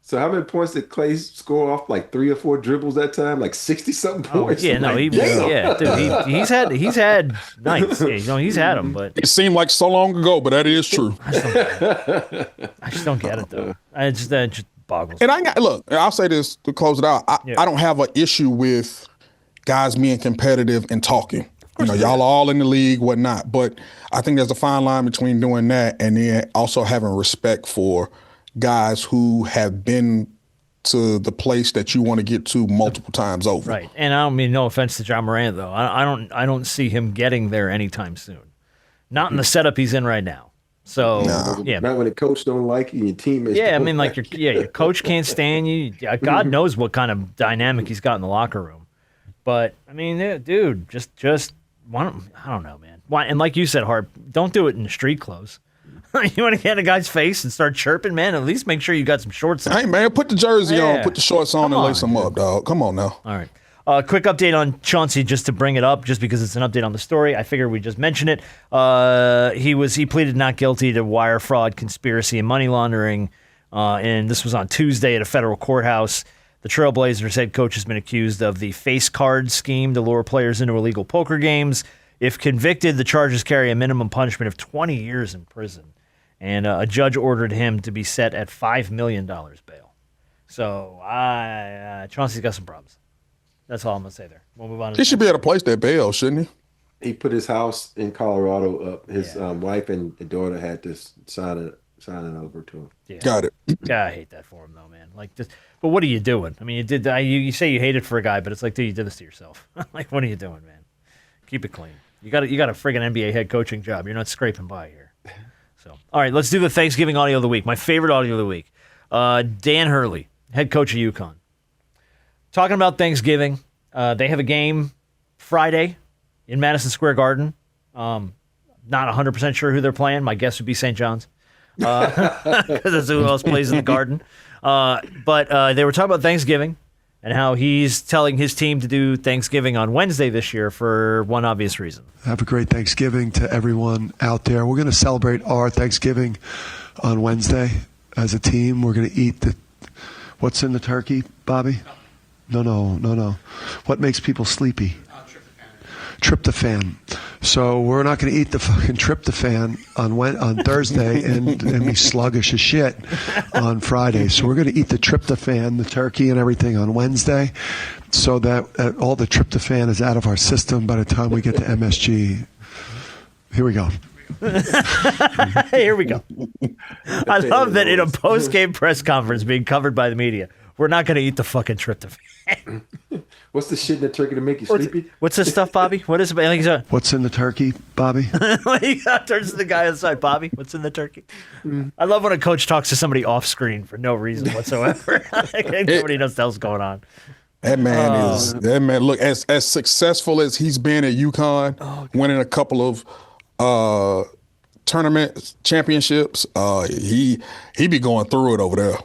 So how many points did Klay score off? Like 3 or 4 dribbles that time? Like 60-something points? Yeah, no, dude, he's had nights. Yeah, he's had them, but it seemed like so long ago, but that is true. I just don't get it though. That just boggles. And I'll say this to close it out. I don't have an issue with guys being competitive and talking. Y'all are all in the league, whatnot. But I think there's a fine line between doing that and then also having respect for guys who have been to the place that you want to get to multiple times over. Right. And I don't mean no offense to John Morant though. I don't see him getting there anytime soon. Not in the setup he's in right now. So yeah, not when the coach don't like you and your teammates. Yeah, I mean your coach can't stand you. God knows what kind of dynamic he's got in the locker room. But I mean, dude, just I don't know, man. Why? And like you said, Harp, don't do it in street clothes. You want to get in a guy's face and start chirping, man? At least make sure you got some shorts on. Hey, man, put the jersey on, put the shorts on, and lace them up, dog. Come on now. All right. Quick update on Chauncey, just to bring it up, just because it's an update on the story. I figured we just mention it. He pleaded not guilty to wire fraud, conspiracy, and money laundering, and this was on Tuesday at a federal courthouse. The Trailblazers head coach has been accused of the face card scheme to lure players into illegal poker games. If convicted, the charges carry a minimum punishment of 20 years in prison. And a judge ordered him to be set at $5 million bail. So Chauncey's got some problems. That's all I'm going to say there. We'll move on. He should be able to place that bail, shouldn't he? He put his house in Colorado up. His wife and daughter had to sign it over to him. Yeah. Got it. Yeah, I hate that for him, though, man. Like, just, but what are you doing? I mean, you say you hate it for a guy, but it's like, dude, you did this to yourself. Like, what are you doing, man? Keep it clean. You got a friggin' NBA head coaching job. You're not scraping by here. So, all right, let's do the Thanksgiving audio of the week. My favorite audio of the week. Dan Hurley, head coach of UConn. Talking about Thanksgiving. They have a game Friday in Madison Square Garden. Not 100% sure who they're playing. My guess would be St. John's. Because that's who else plays in the Garden. But they were talking about Thanksgiving and how he's telling his team to do Thanksgiving on Wednesday this year for one obvious reason. Have a great Thanksgiving to everyone out there. We're going to celebrate our Thanksgiving on Wednesday as a team. We're going to eat what's in the turkey, Bobby? No. What makes people sleepy? Tryptophan. So we're not going to eat the fucking tryptophan on Thursday and be sluggish as shit on Friday. So we're going to eat the tryptophan, the turkey and everything on Wednesday so that all the tryptophan is out of our system by the time we get to MSG. Here we go. Here we go. I love that in a post-game press conference being covered by the media, we're not going to eat the fucking tryptophan. What's the shit in the turkey to make you sleepy? What's this stuff, Bobby? What is it? What's in the turkey, Bobby? He turns to the guy outside. Bobby, what's in the turkey? I love when a coach talks to somebody off screen for no reason whatsoever. Nobody knows what's going on. That man look, as successful as he's been at UConn, winning a couple of tournament championships, he be going through it over there.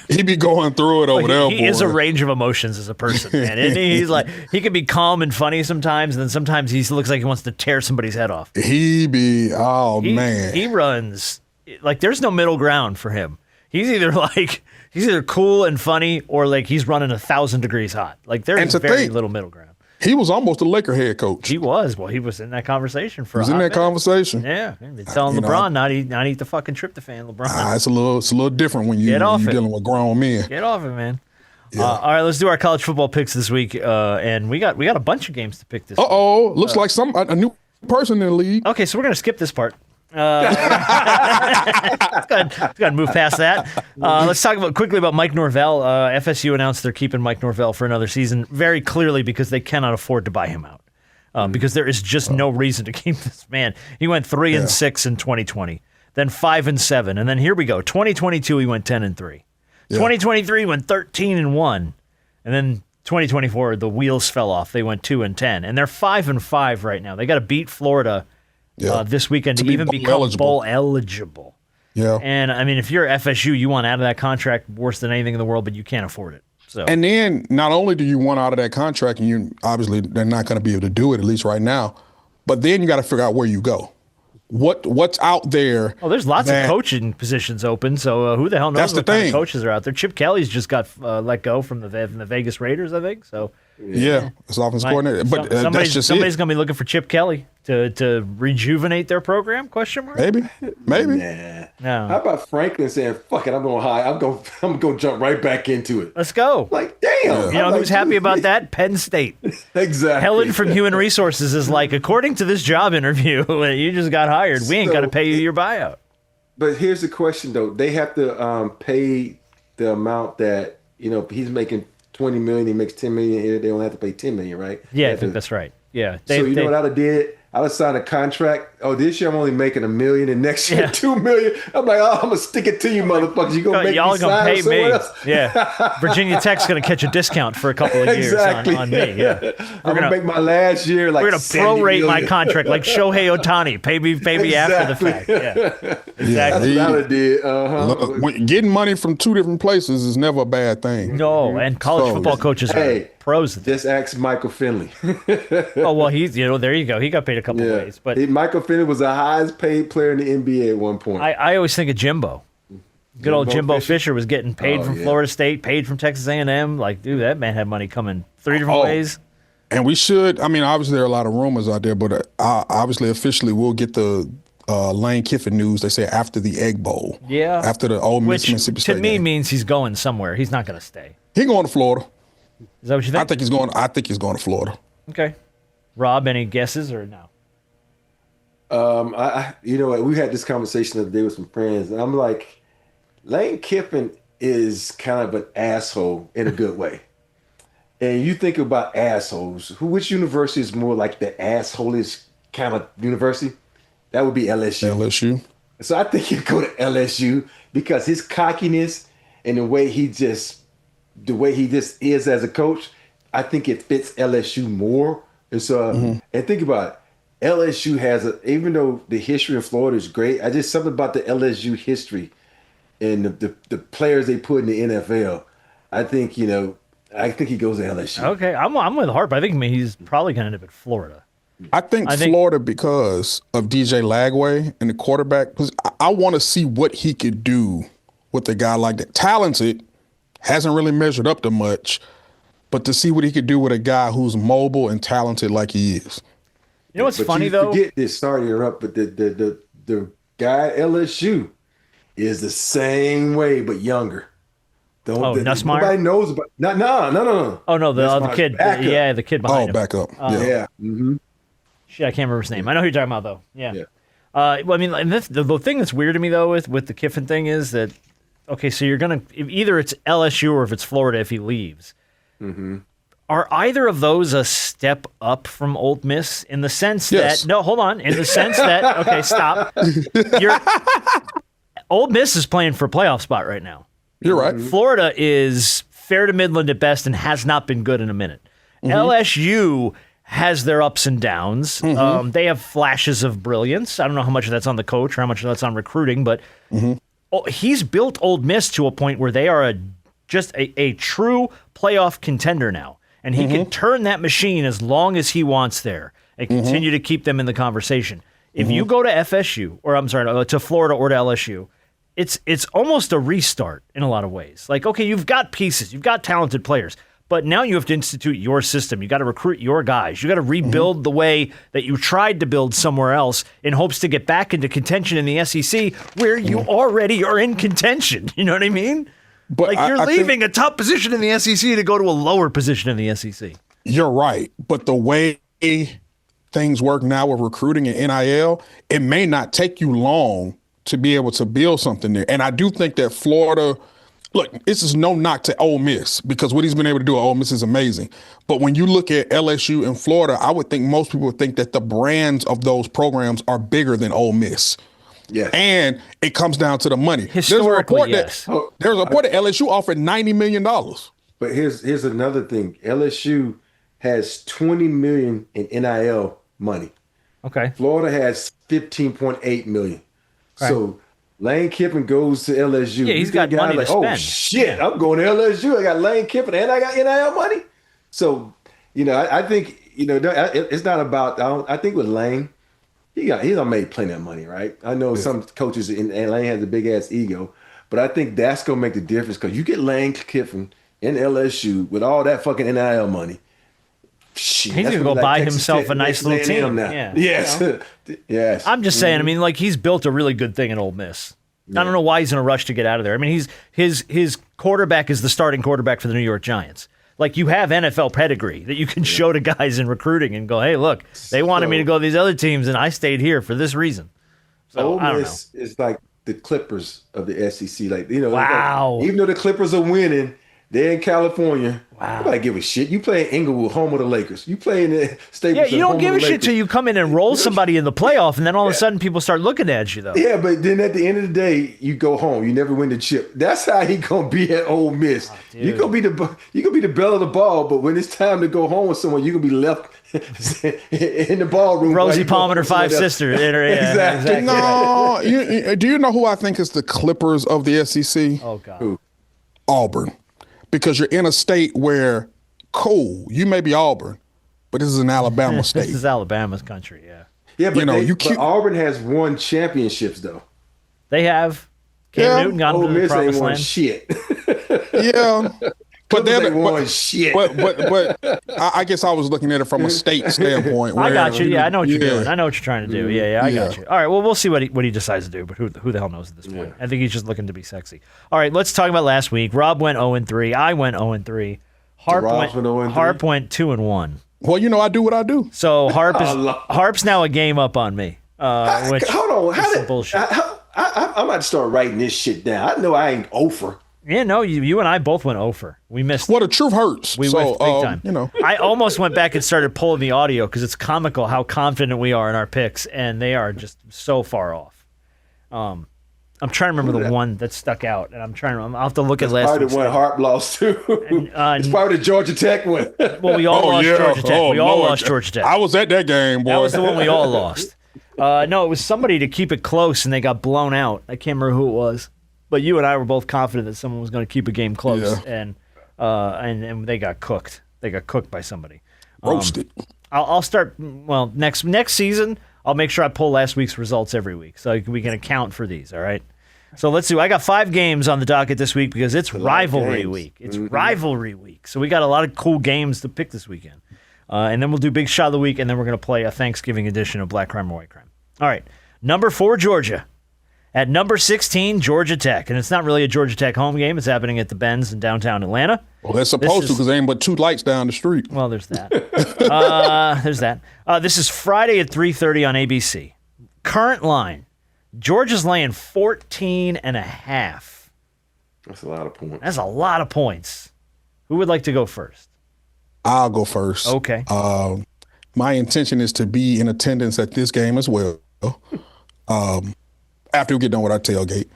He be going through it over there. He is a range of emotions as a person, man. And he's like, he can be calm and funny sometimes, and then sometimes he looks like he wants to tear somebody's head off. Man. He runs like there's no middle ground for him. He's either cool and funny or like he's running 1,000 degrees hot. Like there's very little middle ground. He was almost a Laker head coach. He was. Well, he was in that conversation for. He was in that conversation. Yeah, they're telling LeBron not eat the fucking tryptophan. LeBron. It's a little different when you're dealing with grown men. Get off it, man. Yeah. All right, let's do our college football picks this week, and we got a bunch of games to pick this. Looks like a new person in the league. Okay, so we're gonna skip this part. Let's go ahead and move past that. Let's talk quickly about Mike Norvell. FSU announced they're keeping Mike Norvell for another season, very clearly because they cannot afford to buy him out. Because there is just no reason to keep this man. He went 3-6 in 2020, then 5-7, and then here we go. 2022 he went 10-3. Yeah. 2023 went 13-1, and then 2024 the wheels fell off. They went 2-10, and they're 5-5 right now. They got to beat Florida. This weekend to even become bowl eligible. Yeah. And, I mean, if you're FSU, you want out of that contract worse than anything in the world, but you can't afford it. So. And then not only do you want out of that contract, and obviously they're not going to be able to do it, at least right now, but then you got to figure out where you go. What's out there? Oh, there's lots of coaching positions open, so who the hell knows what kind of coaches are out there? Chip Kelly's just got let go from the Vegas Raiders, I think. So it's offensive coordinator. But somebody's going to be looking for Chip Kelly to rejuvenate their program? Question mark. Maybe. Nah. No. How about Franklin saying, "Fuck it, I'm going to jump right back into it. Let's go." Like, damn. You know who's happy about that? Penn State. Exactly. Helen from Human Resources is like, according to this job interview, you just got hired. We ain't got to pay you your buyout. But here's the question, though. They have to pay the amount that, he's making $20 million, he makes $10 million here. They only have to pay $10 million, right? Yeah, I think that's right. Yeah. So you know what I'd have did? I would sign a contract. Oh, this year I'm only making $1 million, and next year $2 million. I'm like, I'm gonna stick it to you, motherfuckers. You gonna make y'all me gonna sign pay me? else? Yeah. Virginia Tech's gonna catch a discount for a couple of years on me. Yeah. I'm gonna make my last year like. We're gonna prorate my contract like Shohei Ohtani. Pay me after the fact. Yeah. Exactly. That's what I did. Look, getting money from two different places is never a bad thing. No, and college football coaches are pros. Just ask Michael Finley. Oh well, he's there you go. He got paid a couple ways, but Michael Finley was the highest paid player in the NBA at one point. I always think of Jimbo. Good old Jimbo Fisher was getting paid from Florida State, paid from Texas A&M. Like, dude, that man had money coming 3 different ways. And we should. I mean, obviously there are a lot of rumors out there, but obviously officially we'll get the Lane Kiffin news. They say after the Egg Bowl. Yeah. After the Ole Miss Mississippi State to me game. Means he's going somewhere. He's not going to stay. He's going to Florida. Is that what you think? I think he's going to Florida. Okay. Rob, any guesses or no? We had this conversation the other day with some friends, and I'm like, Lane Kiffin is kind of an asshole in a good way. And you think about assholes, which university is more like the asshole-ish kind of university? That would be LSU. LSU. So I think he'd go to LSU because his cockiness and the way he just is as a coach, I think it fits LSU more. And so, and think about it. LSU has even though the history of Florida is great, I just something about the LSU history and the players they put in the NFL. I think he goes to LSU. Okay, I'm with Harper. I think he's probably going to end up at Florida. I think Florida because of DJ Lagway and the quarterback. I want to see what he could do with a guy like that. Talented, hasn't really measured up to much, but to see what he could do with a guy who's mobile and talented like he is. You know what's funny though? Forget this. Sorry to interrupt, but the guy at LSU is the same way but younger. Nussmeier? Nobody knows about. No. Oh no, the kid. The kid behind him. Back up. Yeah. Mm-hmm. Shit, I can't remember his name. I know who you're talking about though. Yeah. Well, I mean, and the thing that's weird to me though with the Kiffin thing is that so you're gonna either it's LSU or if it's Florida if he leaves. Mm-hmm. Are either of those a step up from Ole Miss in the sense that – no, hold on. In the sense that – okay, stop. Ole Miss is playing for a playoff spot right now. You're right. Florida is fair to Midland at best and has not been good in a minute. LSU has their ups and downs. They have flashes of brilliance. I don't know how much of that's on the coach or how much of that's on recruiting, but he's built Ole Miss to a point where they are just a true playoff contender now. And he can turn that machine as long as he wants there and continue to keep them in the conversation. If you go to FSU, or I'm sorry, to Florida or to LSU, it's almost a restart in a lot of ways. Like, okay, you've got pieces, you've got talented players, But now you have to institute your system. You got to recruit your guys. You got to rebuild the way that you tried to build somewhere else in hopes to get back into contention in the SEC, where you already are in contention. You know what I mean? But like you're I leaving a top position in the SEC to go to a lower position in the SEC. You're right. But the way things work now with recruiting and NIL, it may not take you long to be able to build something there. And I do think that Florida, look, this is no knock to Ole Miss because what he's been able to do at Ole Miss is amazing. But when you look at LSU and Florida, I would think most people would think that the brands of those programs are bigger than Ole Miss. Yes. And it comes down to the money. Historically, yes. There's a report that LSU offered $90 million. But here's another thing. LSU has $20 million in NIL money. Okay. Florida has $15.8 million. Okay. So Lane Kiffin goes to LSU. Yeah, he's got money to spend. Oh shit, I'm going to LSU. I got Lane Kiffin and I got NIL money. So, I think, it's not about. I think with Lane, he's gonna make plenty of money, right? I know some coaches and Lane has a big ass ego, but I think that's gonna make the difference because you get Lane Kiffin in LSU with all that fucking NIL money. Shit, he's gonna go buy himself a nice little team. Now. Yeah. Yes. Yes. I'm just saying. I mean, like he's built a really good thing at Ole Miss. Yeah. I don't know why he's in a rush to get out of there. I mean, his quarterback is the starting quarterback for the New York Giants. Like you have NFL pedigree that you can show to guys in recruiting and go, hey, look, they wanted me to go to these other teams and I stayed here for this reason. So Ole Miss is like the Clippers of the SEC. Like wow. Like, even though the Clippers are winning, they're in California. Wow. Nobody give a shit. You play in Inglewood, home of the Lakers. You play in the Staples. Yeah, you don't give a shit till you come in and roll somebody in the playoff, and then all of a sudden people start looking at you, though. Yeah, but then at the end of the day, you go home. You never win the chip. That's how he gonna be at Ole Miss. Oh, you gonna be the belle of the ball, but when it's time to go home with someone, you gonna be left in the ballroom. Rosie Palm and her five sisters. Exactly. No, do you know who I think is the Clippers of the SEC? Oh God, who? Auburn. Because you're in a state where, cool, you may be Auburn, but this is an Alabama state. This is Alabama's country, yeah. Yeah, but, but Auburn has won championships, though. They have. Cam Newton got into the promised land. Shit. Yeah. But they won shit. But I guess I was looking at it from a state standpoint. I got you. Yeah, I know what you're doing. I know what you're trying to do. Yeah, I got you. All right, well, we'll see what he decides to do, but who the hell knows at this point? I think he's just looking to be sexy. All right, let's talk about last week. Rob went 0-3. I went 0-3. Harp went 2-1. Well, I do what I do. So Harp's now a game up on me. Hold on. Is bullshit. I'm about to start writing this shit down. I know I ain't over. Yeah, no, you and I both went over. We missed. Well, the truth hurts. We whiffed big time. I almost went back and started pulling the audio because it's comical how confident we are in our picks, and they are just so far off. I'm trying to remember the one that stuck out, and I'll have to look at last week's. Probably the one Harp lost too. It's probably the Georgia Tech one. Well, we all lost Georgia Tech. We all lost Georgia Tech. I was at that game, boy. That was the one we all lost. No, it was somebody to keep it close, and they got blown out. I can't remember who it was. But you and I were both confident that someone was going to keep a game close, and they got cooked. They got cooked by somebody. Roasted. I'll start. Well, next season, I'll make sure I pull last week's results every week, so we can account for these. All right. So let's see. I got 5 games on the docket this week because it's rivalry week. It's rivalry week, so we got a lot of cool games to pick this weekend. And then we'll do Big Shot of the Week, and then we're going to play a Thanksgiving edition of Black Crime or White Crime. All right. Number 4, Georgia. At number 16, Georgia Tech. And it's not really a Georgia Tech home game. It's happening at the Benz in downtown Atlanta. Well, they're supposed to because there ain't but 2 lights down the street. Well, there's that. There's that. This is Friday at 3:30 on ABC. Current line, Georgia's laying 14.5. That's a lot of points. That's a lot of points. Who would like to go first? I'll go first. Okay. My intention is to be in attendance at this game as well. After we get done with our tailgate,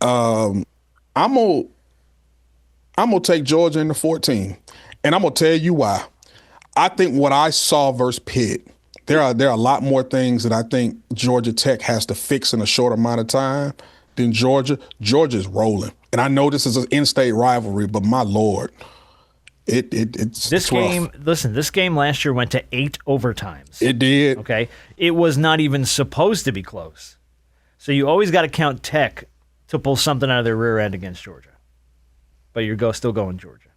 I'm gonna take Georgia in the 14, and I'm gonna tell you why. I think what I saw versus Pitt, there are a lot more things that I think Georgia Tech has to fix in a short amount of time than Georgia. Georgia's rolling, and I know this is an in-state rivalry, but my Lord, it's this rough. game. Listen, this game last year went to 8 overtimes. It did. Okay, it was not even supposed to be close. So you always got to count Tech to pull something out of their rear end against Georgia. But you're still going Georgia.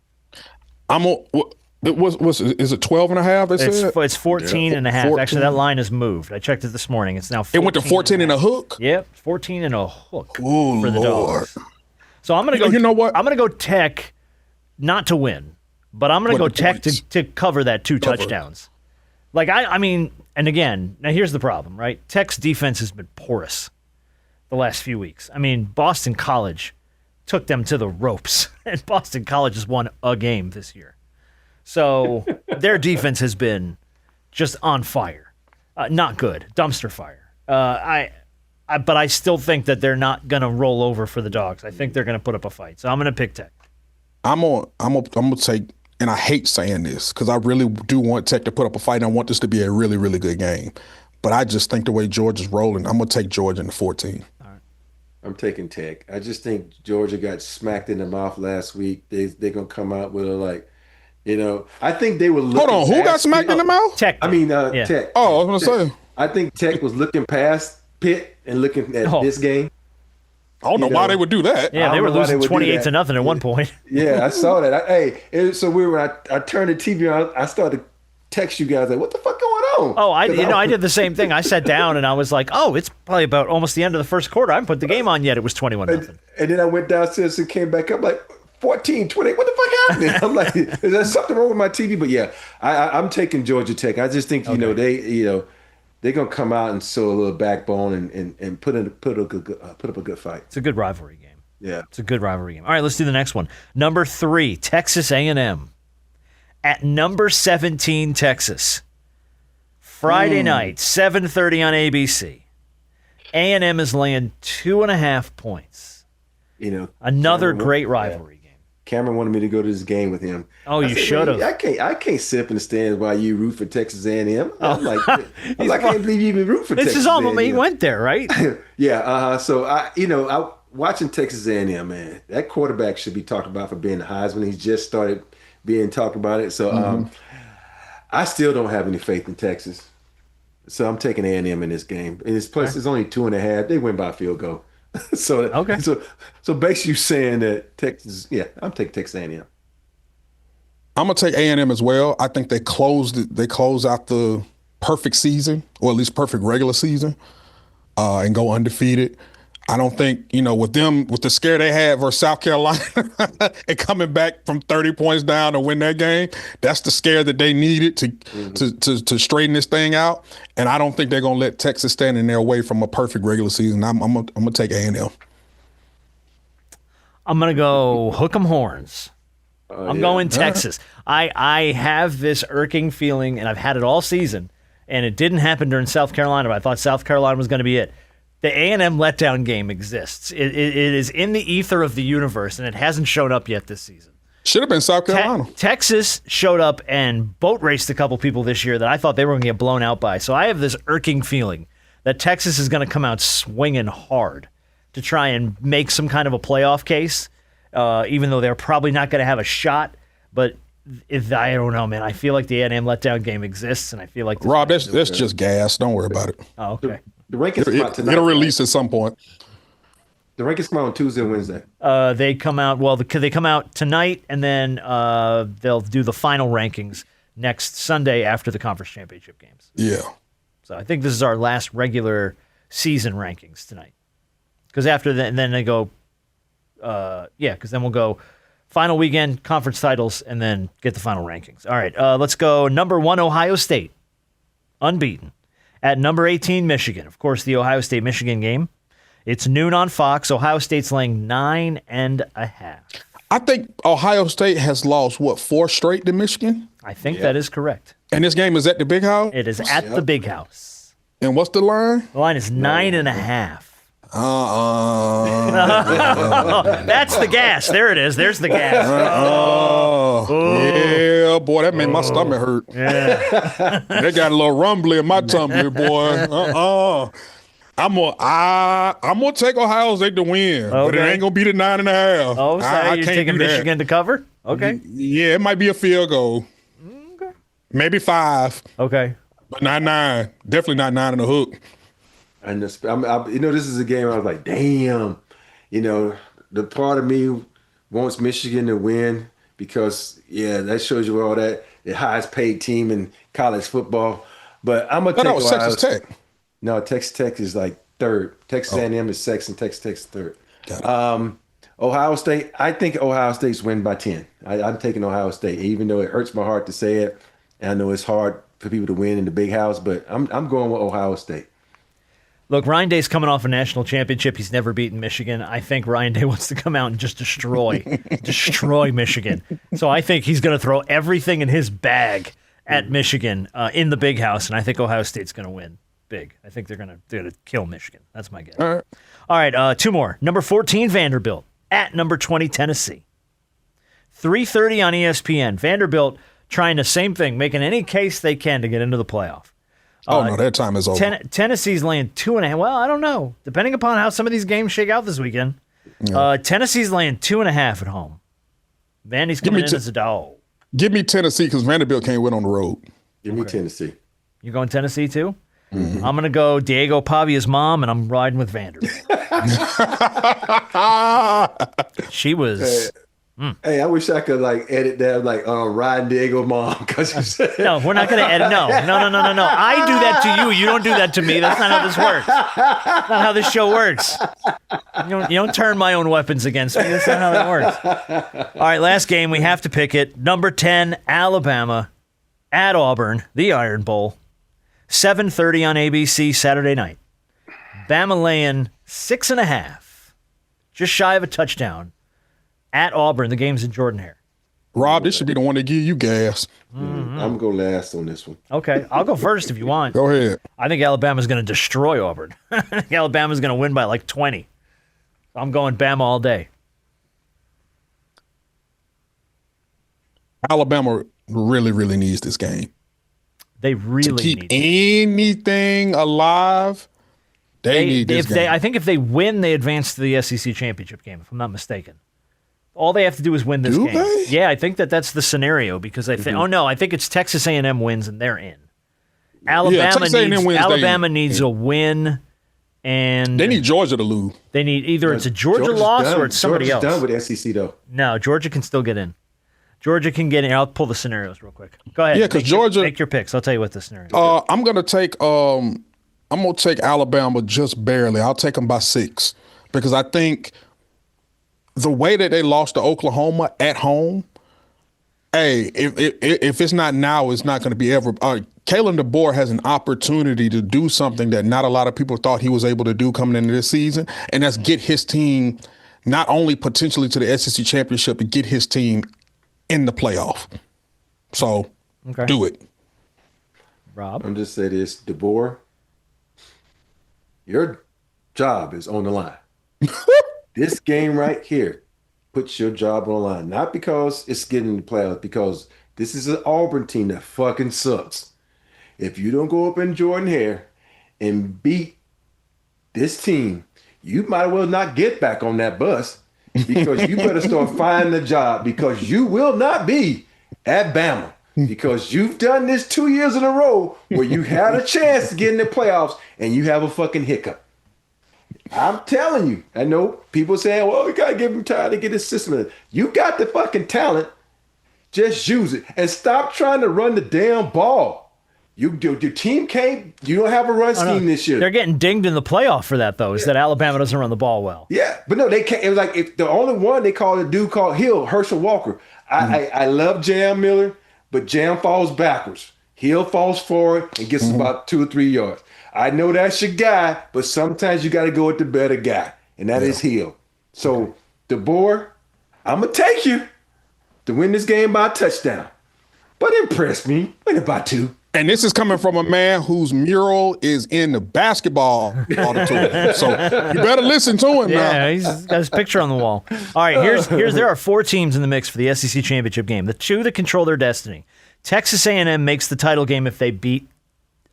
Is it 12 and a half? It's 14 and a half. 14. Actually, that line has moved. I checked it this morning. It's now 14. It went to 14 and a hook? Yep, 14 and a hook Oh, for the Lord. Dogs. So I'm going to go. You know what? I'm going to go Tech, not to win, but I'm going to go Tech to cover that 2 touchdowns. Like I mean, and again, now here's the problem, right? Tech's defense has been porous the last few weeks. I mean, Boston College took them to the ropes, and Boston College has won a game this year. So their defense has been just on fire, not good, dumpster fire. But I still think that they're not going to roll over for the Dogs. I think they're going to put up a fight. So I'm going to pick Tech. I'm gonna take, and I hate saying this because I really do want Tech to put up a fight. And I want this to be a really, really good game. But I just think the way Georgia's rolling, I'm gonna take Georgia in the 14. I'm taking Tech. I just think Georgia got smacked in the mouth last week. They're gonna come out with I think they were looking. Hold on, who got smacked in the mouth? Tech. Yeah. Tech. Oh, I was gonna say. I think Tech was looking past Pitt and looking at this game. I don't know why they would do that. Yeah, they were losing 28-0 at one point. Yeah, I saw that. It was so weird when I turned the TV on. I started to text you guys like, "What the fuck going on?" Oh, I did the same thing. I sat down and I was like, "Oh, it's probably about almost the end of the first quarter. I haven't put the game on yet. It was 21-0." And then I went downstairs and came back up like 14, 20. What the fuck happened? I'm like, is there something wrong with my TV? But yeah, I'm taking Georgia Tech. I just think they're gonna come out and show a little backbone and put up a good fight. It's a good rivalry game. Yeah, it's a good rivalry game. All right, let's do the next one. Number 3, Texas A&M at number 17, Texas. Friday night, 7:30 on ABC. A&M is laying 2.5 points. Another great rivalry game. Cameron wanted me to go to this game with him. Oh, you should have. I can't sit up in the stands while you root for Texas A&M. I'm like, I can't believe you even root for Texas. This is almost he went there, right? Yeah. So I watching Texas A&M, man, that quarterback should be talked about for being the Heisman. He's just started being talked about it. So I still don't have any faith in Texas. So I'm taking A&M in this game. And it's only 2.5. They win by a field goal. So basically you saying that Texas, I'm taking Texas A&M. I'm gonna take A&M as well. I think they closed out the perfect season, or at least perfect regular season, and go undefeated. I don't think, with the scare they had versus South Carolina and coming back from 30 points down to win that game, that's the scare that they needed to straighten this thing out. And I don't think they're going to let Texas stand in their way from a perfect regular season. I'm going to take A&M. I'm going to go hook 'em horns. I'm going Texas. I have this irking feeling, and I've had it all season, and it didn't happen during South Carolina, but I thought South Carolina was going to be it. The A&M letdown game exists. It is in the ether of the universe, and it hasn't shown up yet this season. Should have been South Carolina. Texas showed up and boat raced a couple people this year that I thought they were going to get blown out by. So I have this irking feeling that Texas is going to come out swinging hard to try and make some kind of a playoff case, even though they're probably not going to have a shot. But I don't know, man. I feel like the A&M letdown game exists, and I feel like Rob, that's just gas. Don't worry about it. Oh, okay. The rankings come out tonight. It'll release at some point. The rankings come out on Tuesday and Wednesday. They come out they come out tonight, and then they'll do the final rankings next Sunday after the conference championship games. Yeah. So I think this is our last regular season rankings tonight. Because after that, and then they go, because then we'll go final weekend, conference titles, and then get the final rankings. All right, let's go number 1, Ohio State, unbeaten. At number 18, Michigan. Of course, the Ohio State-Michigan game. It's noon on Fox. Ohio State's laying 9.5. I think Ohio State has lost, 4 straight to Michigan? I think that is correct. And this game is at the Big House? It is at the Big House. And what's the line? The line is 9.5. That's the gas. There it is. There's the gas. Yeah, boy, that made my stomach hurt. Yeah. They got a little rumbly in my tummy, boy. I'm gonna take Ohio State to win, but it ain't gonna be the 9.5. Oh, so you're taking Michigan to cover? Okay. Yeah, it might be a field goal. Okay. Maybe 5. Okay. But not 9. Definitely not 9 in the hook. And this is a game I was like, damn. The part of me wants Michigan to win, because, that shows you all that the highest paid team in college football. But I'm going to take was Texas Tech. No, Texas Tech is like third. Texas A&M is second, Texas Tech's third. Ohio State, I think Ohio State's win by 10. I'm taking Ohio State, even though it hurts my heart to say it. And I know it's hard for people to win in the big house, but I'm going with Ohio State. Look, Ryan Day's coming off a national championship. He's never beaten Michigan. I think Ryan Day wants to come out and just destroy Michigan. So I think he's going to throw everything in his bag at Michigan in the big house, and I think Ohio State's going to win big. I think they're going to kill Michigan. That's my guess. All right, two more. Number 14, Vanderbilt, at number 20, Tennessee. 3:30 on ESPN. Vanderbilt trying the same thing, making any case they can to get into the playoff. No, their time is over. Tennessee's laying 2.5. Well, I don't know. Depending upon how some of these games shake out this weekend. Yeah. Tennessee's laying 2.5 at home. Vandy's coming in as a dog. Give me Tennessee because Vanderbilt can't win on the road. Give me Tennessee. You going Tennessee too? Mm-hmm. I'm going to go Diego Pavia's mom, and I'm riding with Vanderbilt. She was... Hey, I wish I could edit that Ryan Diego mom. No, we're not going to edit. No. I do that to you. You don't do that to me. That's not how this works. That's not how this show works. You don't turn my own weapons against me. That's not how that works. All right, last game. We have to pick it. Number 10, Alabama at Auburn, the Iron Bowl. 7:30 on ABC Saturday night. Bama laying 6.5. Just shy of a touchdown. At Auburn, the game's in Jordan-Hare. Rob, this should be the one that give you gas. Mm-hmm. I'm going to go last on this one. Okay, I'll go first if you want. Go ahead. I think Alabama's going to destroy Auburn. I think Alabama's going to win by 20. I'm going Bama all day. Alabama really, really needs this game. They really to keep need it. Anything alive. They need this game. I think if they win, they advance to the SEC championship game, if I'm not mistaken. All they have to do is win this game. They? Yeah, I think that's the scenario because I think. Oh no, I think it's Texas A&M wins and they're in. Alabama needs a win, and they need Georgia to lose. They need either it's a Georgia loss or it's somebody else. Done with SEC though. No, Georgia can still get in. Georgia can get in. I'll pull the scenarios real quick. Go ahead. Yeah, because Georgia. Make your picks. I'll tell you what the scenario is. I'm gonna take. I'm gonna take Alabama just barely. I'll take them by 6 because I think. The way that they lost to Oklahoma at home, if it's not now, it's not going to be ever. Kalen DeBoer has an opportunity to do something that not a lot of people thought he was able to do coming into this season, and that's get his team not only potentially to the SEC championship, but get his team in the playoff. So do it. Rob? I'm just saying this, DeBoer, your job is on the line. This game right here puts your job on the line. Not because it's getting in the playoffs, because this is an Auburn team that fucking sucks. If you don't go up in Jordan-Hare and beat this team, you might well not get back on that bus because you better start finding a job because you will not be at Bama because you've done this 2 years in a row where you had a chance to get in the playoffs and you have a fucking hiccup. I'm telling you, I know people saying, well, we got to give him time to get his system in. You got the fucking talent. Just use it. And stop trying to run the damn ball. Your team can't, you don't have a run scheme this year. They're getting dinged in the playoff for that, though, is that Alabama doesn't run the ball well. Yeah, but no, they can't. It was like if the only one they called a dude called Hill, Herschel Walker. I love Jam Miller, but Jam falls backwards. Hill falls forward and gets about 2 or 3 yards. I know that's your guy, but sometimes you got to go with the better guy, and that is Hill. So, DeBoer, I'm going to take you to win this game by a touchdown. But impress me. Win it by 2. And this is coming from a man whose mural is in the basketball auditorium. So you better listen to him now. Yeah, he's got his picture on the wall. All right, here's there are 4 teams in the mix for the SEC championship game. The 2 that control their destiny. Texas A&M makes the title game if they beat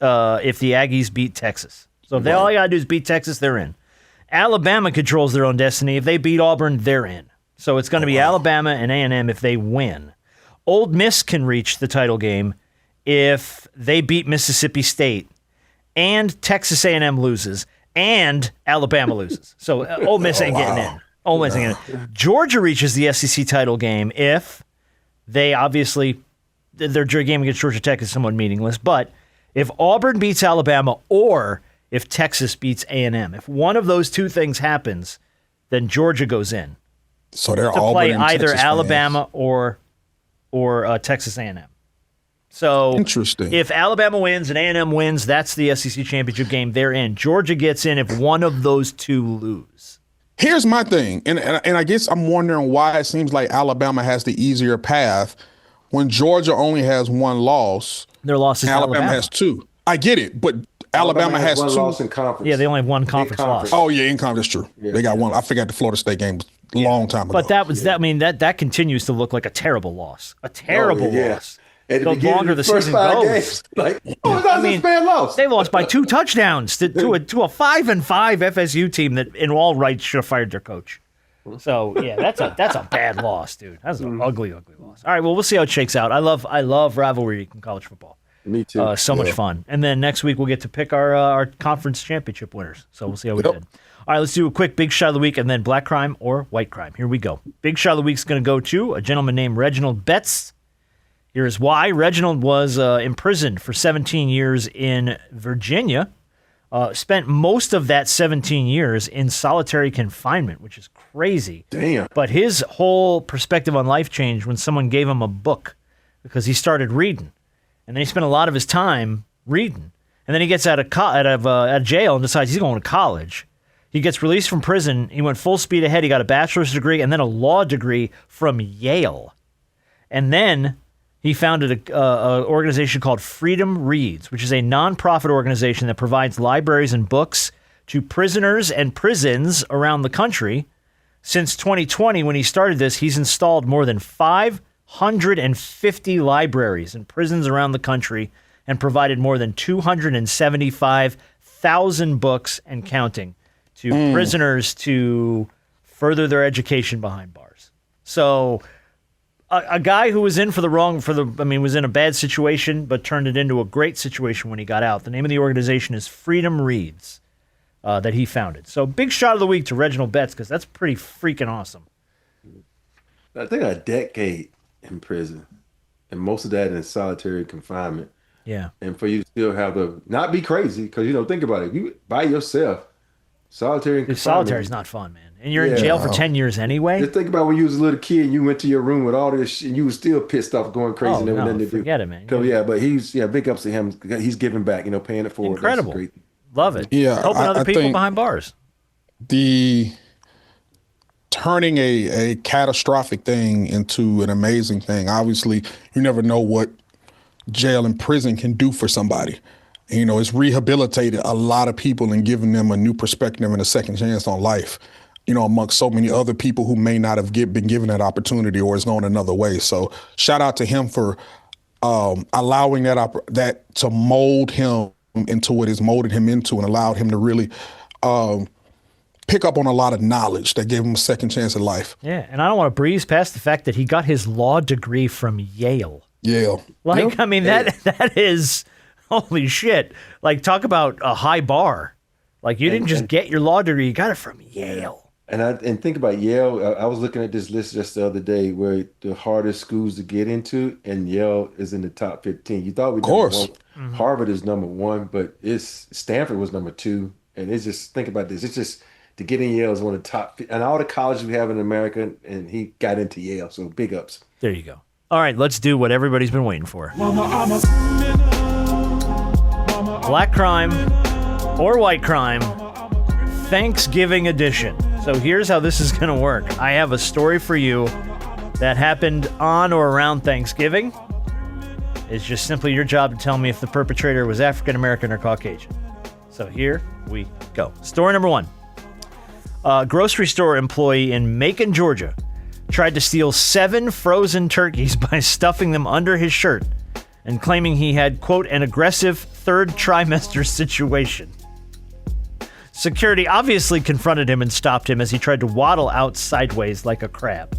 if the Aggies beat Texas. So if all you got to do is beat Texas, they're in. Alabama controls their own destiny. If they beat Auburn, they're in. So it's going to be Alabama and A&M if they win. Ole Miss can reach the title game if they beat Mississippi State and Texas A&M loses and Alabama loses. So Ole Miss ain't getting in. Ole Miss ain't getting in. Georgia reaches the SEC title game if they obviously, their game against Georgia Tech is somewhat meaningless. But if Auburn beats Alabama or if Texas beats A&M, if one of those two things happens, then Georgia goes in. So they're to Auburn play and either Texas Alabama or Texas A&M. So interesting. If Alabama wins and A&M wins, that's the SEC championship game. They're in. Georgia gets in if one of those two lose. Here's my thing, and I guess I'm wondering why it seems like Alabama has the easier path when Georgia only has one loss. Their loss is Alabama has two. I get it, but Alabama has one two. loss in conference. Yeah, they only have one conference loss. Oh yeah, in conference, true. Yeah. They got one. I forgot the Florida State game was a long time ago. But that continues to look like a terrible loss. A terrible loss. At the longer the first season 5 goes. games, this bad loss. They lost by 2 touchdowns to a 5-5 FSU team that, in all rights, should have fired their coach. So yeah, that's a bad loss, dude. That's an ugly loss. All right, well, we'll see how it shakes out. I love rivalry in college football. Me too. So much fun. And then next week we'll get to pick our conference championship winners. So we'll see how we did. All right, let's do a quick big shot of the week and then black crime or white crime. Here we go. Big shot of the week is going to go to a gentleman named Reginald Betts. Here's why. Reginald was imprisoned for 17 years in Virginia. Spent most of that 17 years in solitary confinement, which is crazy. Damn. But his whole perspective on life changed when someone gave him a book because he started reading. And then he spent a lot of his time reading. And then he gets out of jail and decides he's going to college. He gets released from prison. He went full speed ahead. He got a bachelor's degree and then a law degree from Yale. And then he founded an organization called Freedom Reads, which is a nonprofit organization that provides libraries and books to prisoners and prisons around the country. Since 2020, when he started this, he's installed more than 550 libraries in prisons around the country and provided more than 275,000 books and counting to prisoners to further their education behind bars. So a guy who was in was in a bad situation, but turned it into a great situation when he got out. The name of the organization is Freedom Reads, that he founded. So big shot of the week to Reginald Betts, because that's pretty freaking awesome. I think a decade in prison, and most of that in solitary confinement. Yeah. And for you to still have not be crazy, because, think about it. You by yourself, solitary confinement. Solitary is not fun, man. And you're in jail for 10 years anyway. Just think about when you was a little kid and you went to your room with all this shit and you was still pissed off, going crazy. Oh, and no, nothing to forget it, man. So, but big ups to him. He's giving back, paying it forward. Incredible. That's great. Love it. Yeah, Helping other people think behind bars. the turning a catastrophic thing into an amazing thing. Obviously, you never know what jail and prison can do for somebody. It's rehabilitated a lot of people and given them a new perspective and a second chance on life, amongst so many other people who may not have been given that opportunity or is going another way. So shout out to him for allowing that to mold him into what it's molded him into and allowed him to really pick up on a lot of knowledge that gave him a second chance at life. Yeah, and I don't want to breeze past the fact that he got his law degree from Yale. Yale. That is, holy shit. Talk about a high bar. You didn't just get your law degree, you got it from Yale. And think about Yale. I was looking at this list just the other day where the hardest schools to get into, and Yale is in the top 15. You thought we'd number one. Mm-hmm. Harvard is number 1, but Stanford was number 2. And it's just, think about this. It's just, to get in Yale is one of the top, and all the colleges we have in America, and he got into Yale. So big ups. There you go. All right, let's do what everybody's been waiting for. Black crime or white crime, Thanksgiving edition. So here's how this is going to work. I have a story for you that happened on or around Thanksgiving. It's just simply your job to tell me if the perpetrator was African American or Caucasian. So here we go. Story number 1. A grocery store employee in Macon, Georgia, tried to steal 7 frozen turkeys by stuffing them under his shirt and claiming he had, quote, an aggressive third trimester situation. Security obviously confronted him and stopped him as he tried to waddle out sideways like a crab.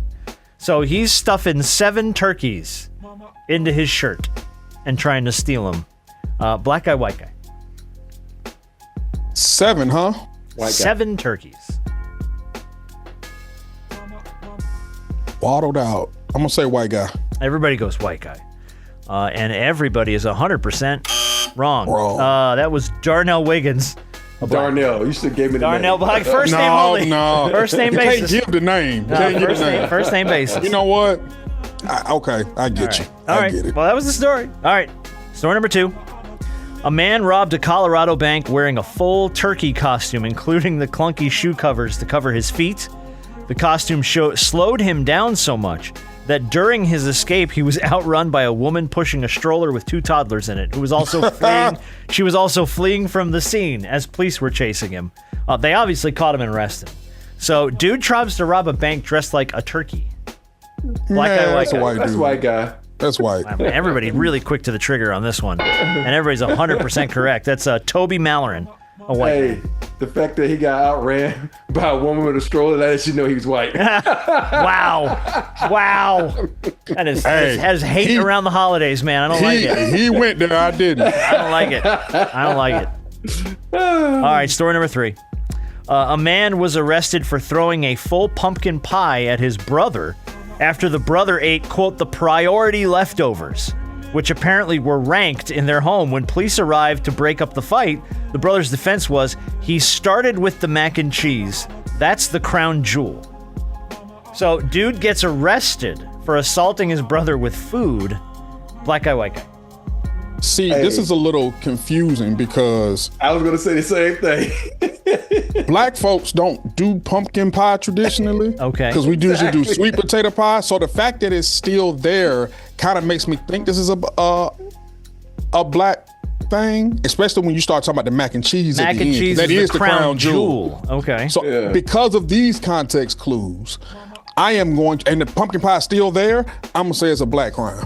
So he's stuffing 7 turkeys into his shirt and trying to steal them. Black guy, white guy. 7, huh? White guy. 7 turkeys. Waddled out. I'm gonna say white guy. Everybody goes white guy. And everybody is 100% wrong. That was Darnell Wiggins. Darnell, you should have gave me the Darnell, name. like first name only. No. First name You basis. can't give the name. You can't give the name. First name basis. You know what? Okay, I get you. All I right. get it. Well, that was the story. All right. Story number 2. A man robbed a Colorado bank wearing a full turkey costume, including the clunky shoe covers to cover his feet. The costume slowed him down so much that during his escape, he was outrun by a woman pushing a stroller with 2 toddlers in it, who was also fleeing. She was also fleeing from the scene as police were chasing him. They obviously caught him and arrested him. So, dude tries to rob a bank dressed like a turkey. Black guy, white that's a guy. white That's dude. white guy. That's white. I mean, everybody really quick to the trigger on this one, and everybody's 100% correct. That's Toby Mallorin, a white Hey, man. the fact that he got outran by a woman with a stroller, that lets you know he was white. Wow. That is hate around the holidays, man. I don't like it. He went there. I didn't. I don't like it. All right, story number 3. A man was arrested for throwing a full pumpkin pie at his brother after the brother ate, quote, the priority leftovers, which apparently were ranked in their home. When police arrived to break up the fight, the brother's defense was, he started with the mac and cheese. That's the crown jewel. So, dude gets arrested for assaulting his brother with food. Black guy, white guy. See, this is a little confusing because I was going to say the same thing. black folks don't do pumpkin pie traditionally. Okay. Because we usually do sweet potato pie. So the fact that it's still there kind of makes me think this is a black thing, especially when you start talking about the mac and cheese Mac at the and end. cheese That is is the crown jewel. Okay. So because of these context clues, I am going to, and the pumpkin pie is still there, I'm going to say it's a black crime.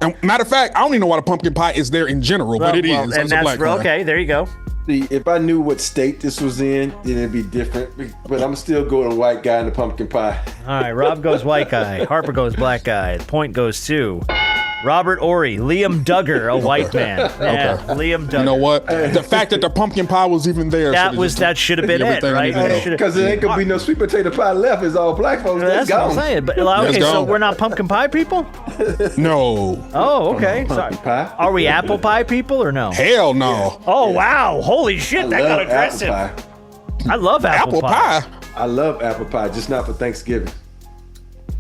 And matter of fact, I don't even know why the pumpkin pie is there in general, but it is. So And it's a black crime. okay, there you go. See, if I knew what state this was in, then it'd be different. But I'm still going to white guy in the pumpkin pie. All right, Rob goes white guy. Harper goes black guy. The point goes to Robert Horry, Liam Duggar, a white man. Yeah, Liam Duggar. You know what? The fact that the pumpkin pie was even there. That should have been it, everything I right? need to know. Should've- Because there ain't going to be no sweet potato pie left. It's all black folks. That's what I'm saying. But okay, so gone. we're not pumpkin pie people? No. Oh, okay. Sorry. pie. Are we apple pie people or no? Hell no. Oh wow! Holy shit, that got love aggressive. apple pie. I love apple pie. I love apple pie, just not for Thanksgiving.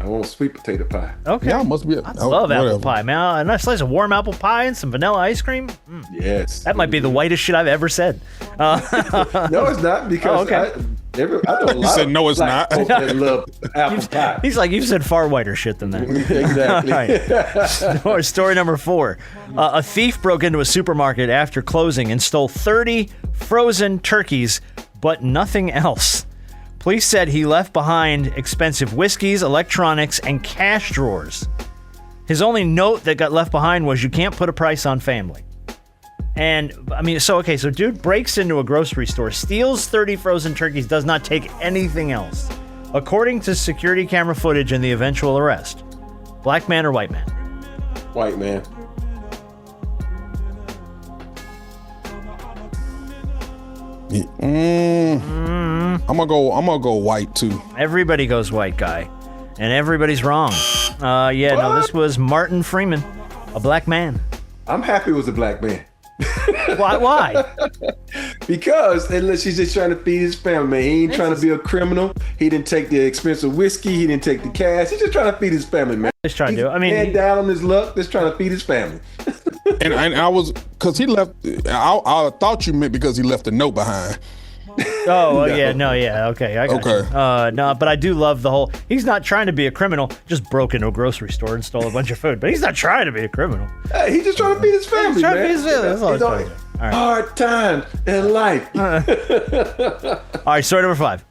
I want sweet potato pie. Okay. Yeah, must be. I love apple pie, man. A nice slice of warm apple pie and some vanilla ice cream. Yes. That might be the whitest shit I've ever said. No, it's not because okay. I know a lot said, of "No, it's black not." folks that love apple pie. He's like, you've said far whiter shit than that. Exactly. All right. Story number 4. A thief broke into a supermarket after closing and stole 30 frozen turkeys, but nothing else. Police said he left behind expensive whiskeys, electronics, and cash drawers. His only note that got left behind was, you can't put a price on family. And, I mean, so dude breaks into a grocery store, steals 30 frozen turkeys, does not take anything else. According to security camera footage and the eventual arrest. Black man or white man? White man. I'm gonna go white too. Everybody goes white guy. And everybody's wrong. This was Martin Freeman, a black man. I'm happy it was a black man. Why? Because she's just trying to feed his family, man. He ain't trying to be a criminal. He didn't take the expensive whiskey. He didn't take the cash. He's just trying to feed his family, man. Just trying to do it. I mean, head down on his luck, just trying to feed his family. And I was, because he left. I thought you meant because he left a note behind. Okay, I got Okay. you. No, but I do love the whole, he's not trying to be a criminal, just broke into a grocery store and stole a bunch of food, but he's not trying to be a criminal. Hey, he's just trying to feed his family, trying to man. feed his family. That's all He's he's on trying to do. All right. hard times in life. All right, story number 5.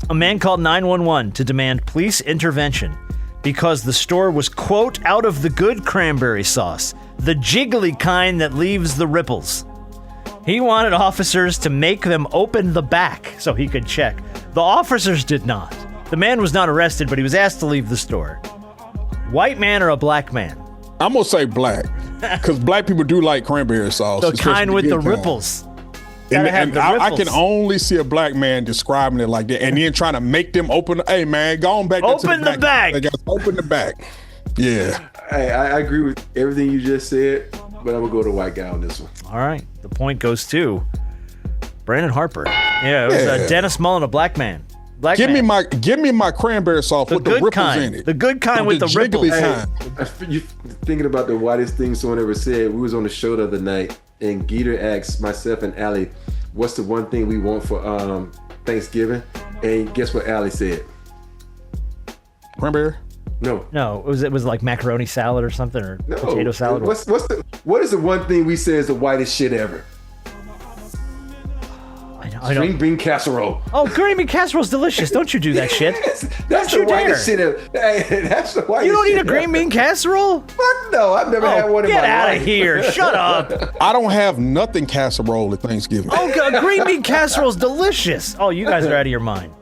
A man called 911 to demand police intervention because the store was, quote, out of the good cranberry sauce, the jiggly kind that leaves the ripples. He wanted officers to make them open the back so he could check. The officers did not. The man was not arrested, but he was asked to leave the store. White man or a black man? I'm gonna say black, because black people do like cranberry sauce. The especially kind with the good kind. ripples. And, Gotta have the I ripples. can only see a black man describing it like that, and then trying to make them open. Hey man, go on back. into Open the back. Open the back. Yeah. Hey, I agree with everything you just said, but I'm gonna go to white guy on this one. All right. The point goes to Brandon Harper. Yeah, it was Dennis Mullen, a black man. Give me my cranberry sauce with the good ripples kind. in it. The good kind with the jiggly ripples. kind. You thinking about the whitest thing someone ever said? We was on the show the other night, and Geeter asked myself and Allie, "What's the one thing we want for Thanksgiving?" And guess what Allie said? Cranberry? No, it was like macaroni salad or something, or potato salad. What is the one thing we say is the whitest shit ever? I know. Green bean casserole. Oh, green bean casserole's delicious. Don't you do that shit. That's Don't the you whitest dare. shit ever. Hey, that's the whitest. You don't eat shit a green ever. bean casserole? Fuck no, I've never had one in my life. Get out of here. Shut up. I don't have nothing casserole at Thanksgiving. Oh, green bean casserole's delicious. Oh, you guys are out of your mind.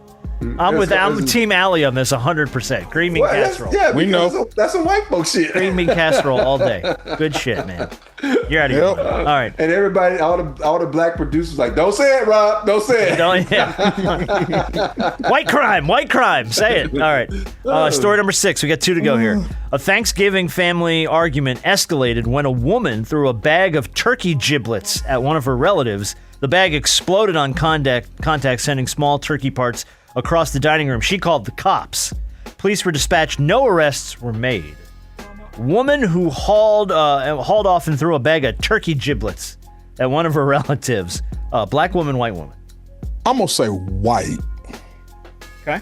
I'm with Team Allie on this 100%. Green bean casserole. Yeah, We know. That's some white folk shit. Green bean casserole all day. Good shit, man. You're out of your mind. All right. And everybody, all the black producers, like, don't say it, Rob. Don't say it. White crime. Say it. All right. Story number 6. We got 2 to go here. A Thanksgiving family argument escalated when a woman threw a bag of turkey giblets at one of her relatives. The bag exploded on contact, sending small turkey parts across the dining room. She called the cops. Police were dispatched. No arrests were made. Woman who hauled off and threw a bag of turkey giblets at one of her relatives. Black woman, white woman. I'm going to say white. Okay.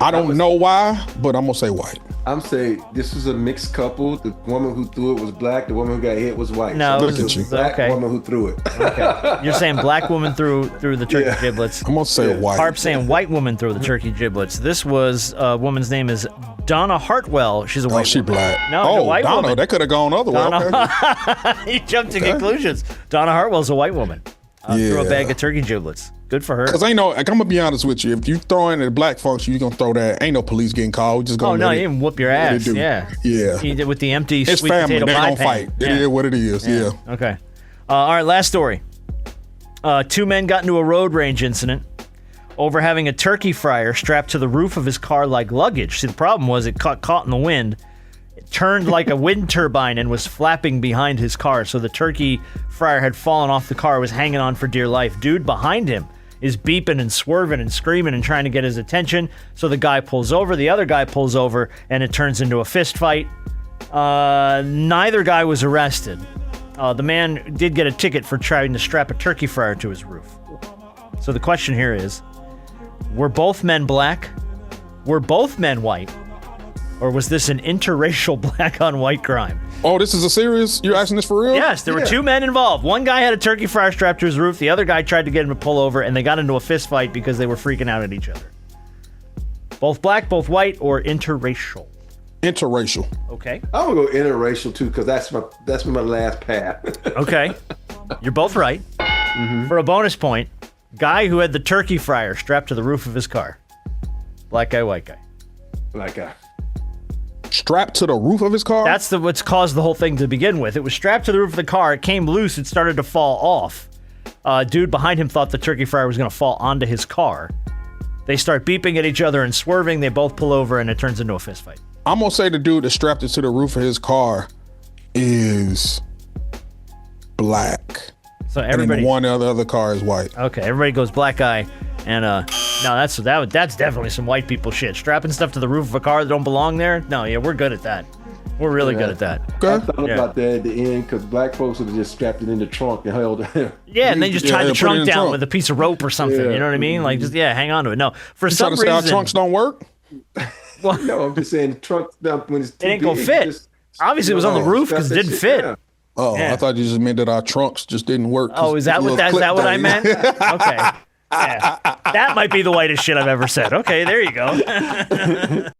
I don't know why, but I'm going to say white. I'm saying this was a mixed couple. The woman who threw it was black. The woman who got hit was white. No, so Look at you. the black Okay. woman who threw it. Okay. You're saying black woman threw the turkey giblets. I'm going to say white. Harp saying white woman threw the turkey giblets. This was woman's name is Donna Hartwell. She's a white she woman. black. No, white Donna, woman. that could have gone other way. Donna- Okay. You jumped to conclusions. Donna Hartwell's a white woman. Threw a Yeah. bag of turkey giblets. Good for her. Because I'm going to be honest with you. If you throw in a black function, you're going to throw that. Ain't no police getting called. We're just Oh going to no, you didn't whoop your ass. do. Yeah. Yeah. He did with the empty It's sweet family. potato They're pie going to pan. fight. It is what it is. Yeah. Okay. All right, last story. 2 men got into a road rage incident over having a turkey fryer strapped to the roof of his car like luggage. See, the problem was it caught in the wind. It turned like a wind turbine and was flapping behind his car. So the turkey fryer had fallen off the car, was hanging on for dear life. Dude behind him is beeping and swerving and screaming and trying to get his attention. So the guy pulls over, the other guy pulls over, and it turns into a fist fight. Neither guy was arrested. The man did get a ticket for trying to strap a turkey fryer to his roof. So the question here is, were both men black? Were both men white? Or was this an interracial black on white crime? Oh, this is a serious? You're asking this for real? Yes, there were 2 men involved. One guy had a turkey fryer strapped to his roof. The other guy tried to get him to pull over, and they got into a fist fight because they were freaking out at each other. Both black, both white, or interracial? Interracial. Okay. I'm gonna go interracial too, because that's my last path. Okay. You're both right. For a bonus point, guy who had the turkey fryer strapped to the roof of his car. Black guy, white guy. Like Strapped to the roof of his car? That's what's caused the whole thing to begin with. It was strapped to the roof of the car. It came loose. It started to fall off. Dude behind him thought the turkey fryer was going to fall onto his car. They start beeping at each other and swerving. They both pull over, and it turns into a fist fight. I'm going to say the dude that strapped it to the roof of his car is black. So And everybody. then the other car is white. Okay, everybody goes black guy, and no, that's definitely some white people shit. Strapping stuff to the roof of a car that don't belong there. No, yeah, we're good at that. We're really good at that. I thought about that at the end, because black folks would have just strapped it in the trunk and held it. Yeah, and they just tied the put it trunk in the down trunk. with a piece of rope or something. Yeah. You know what I mean? Like, just hang on to it. No, for You some trying to say our reason, trunks don't work? No, I'm just saying the trunk when it's too it ain't gonna big, fit. just- Obviously, it was on the roof because it strap that didn't shit fit. down. Oh, Yeah. I thought you just meant that our trunks just didn't work. Oh, is that what I meant? Okay. Yeah. That might be the whitest shit I've ever said. Okay, there you go.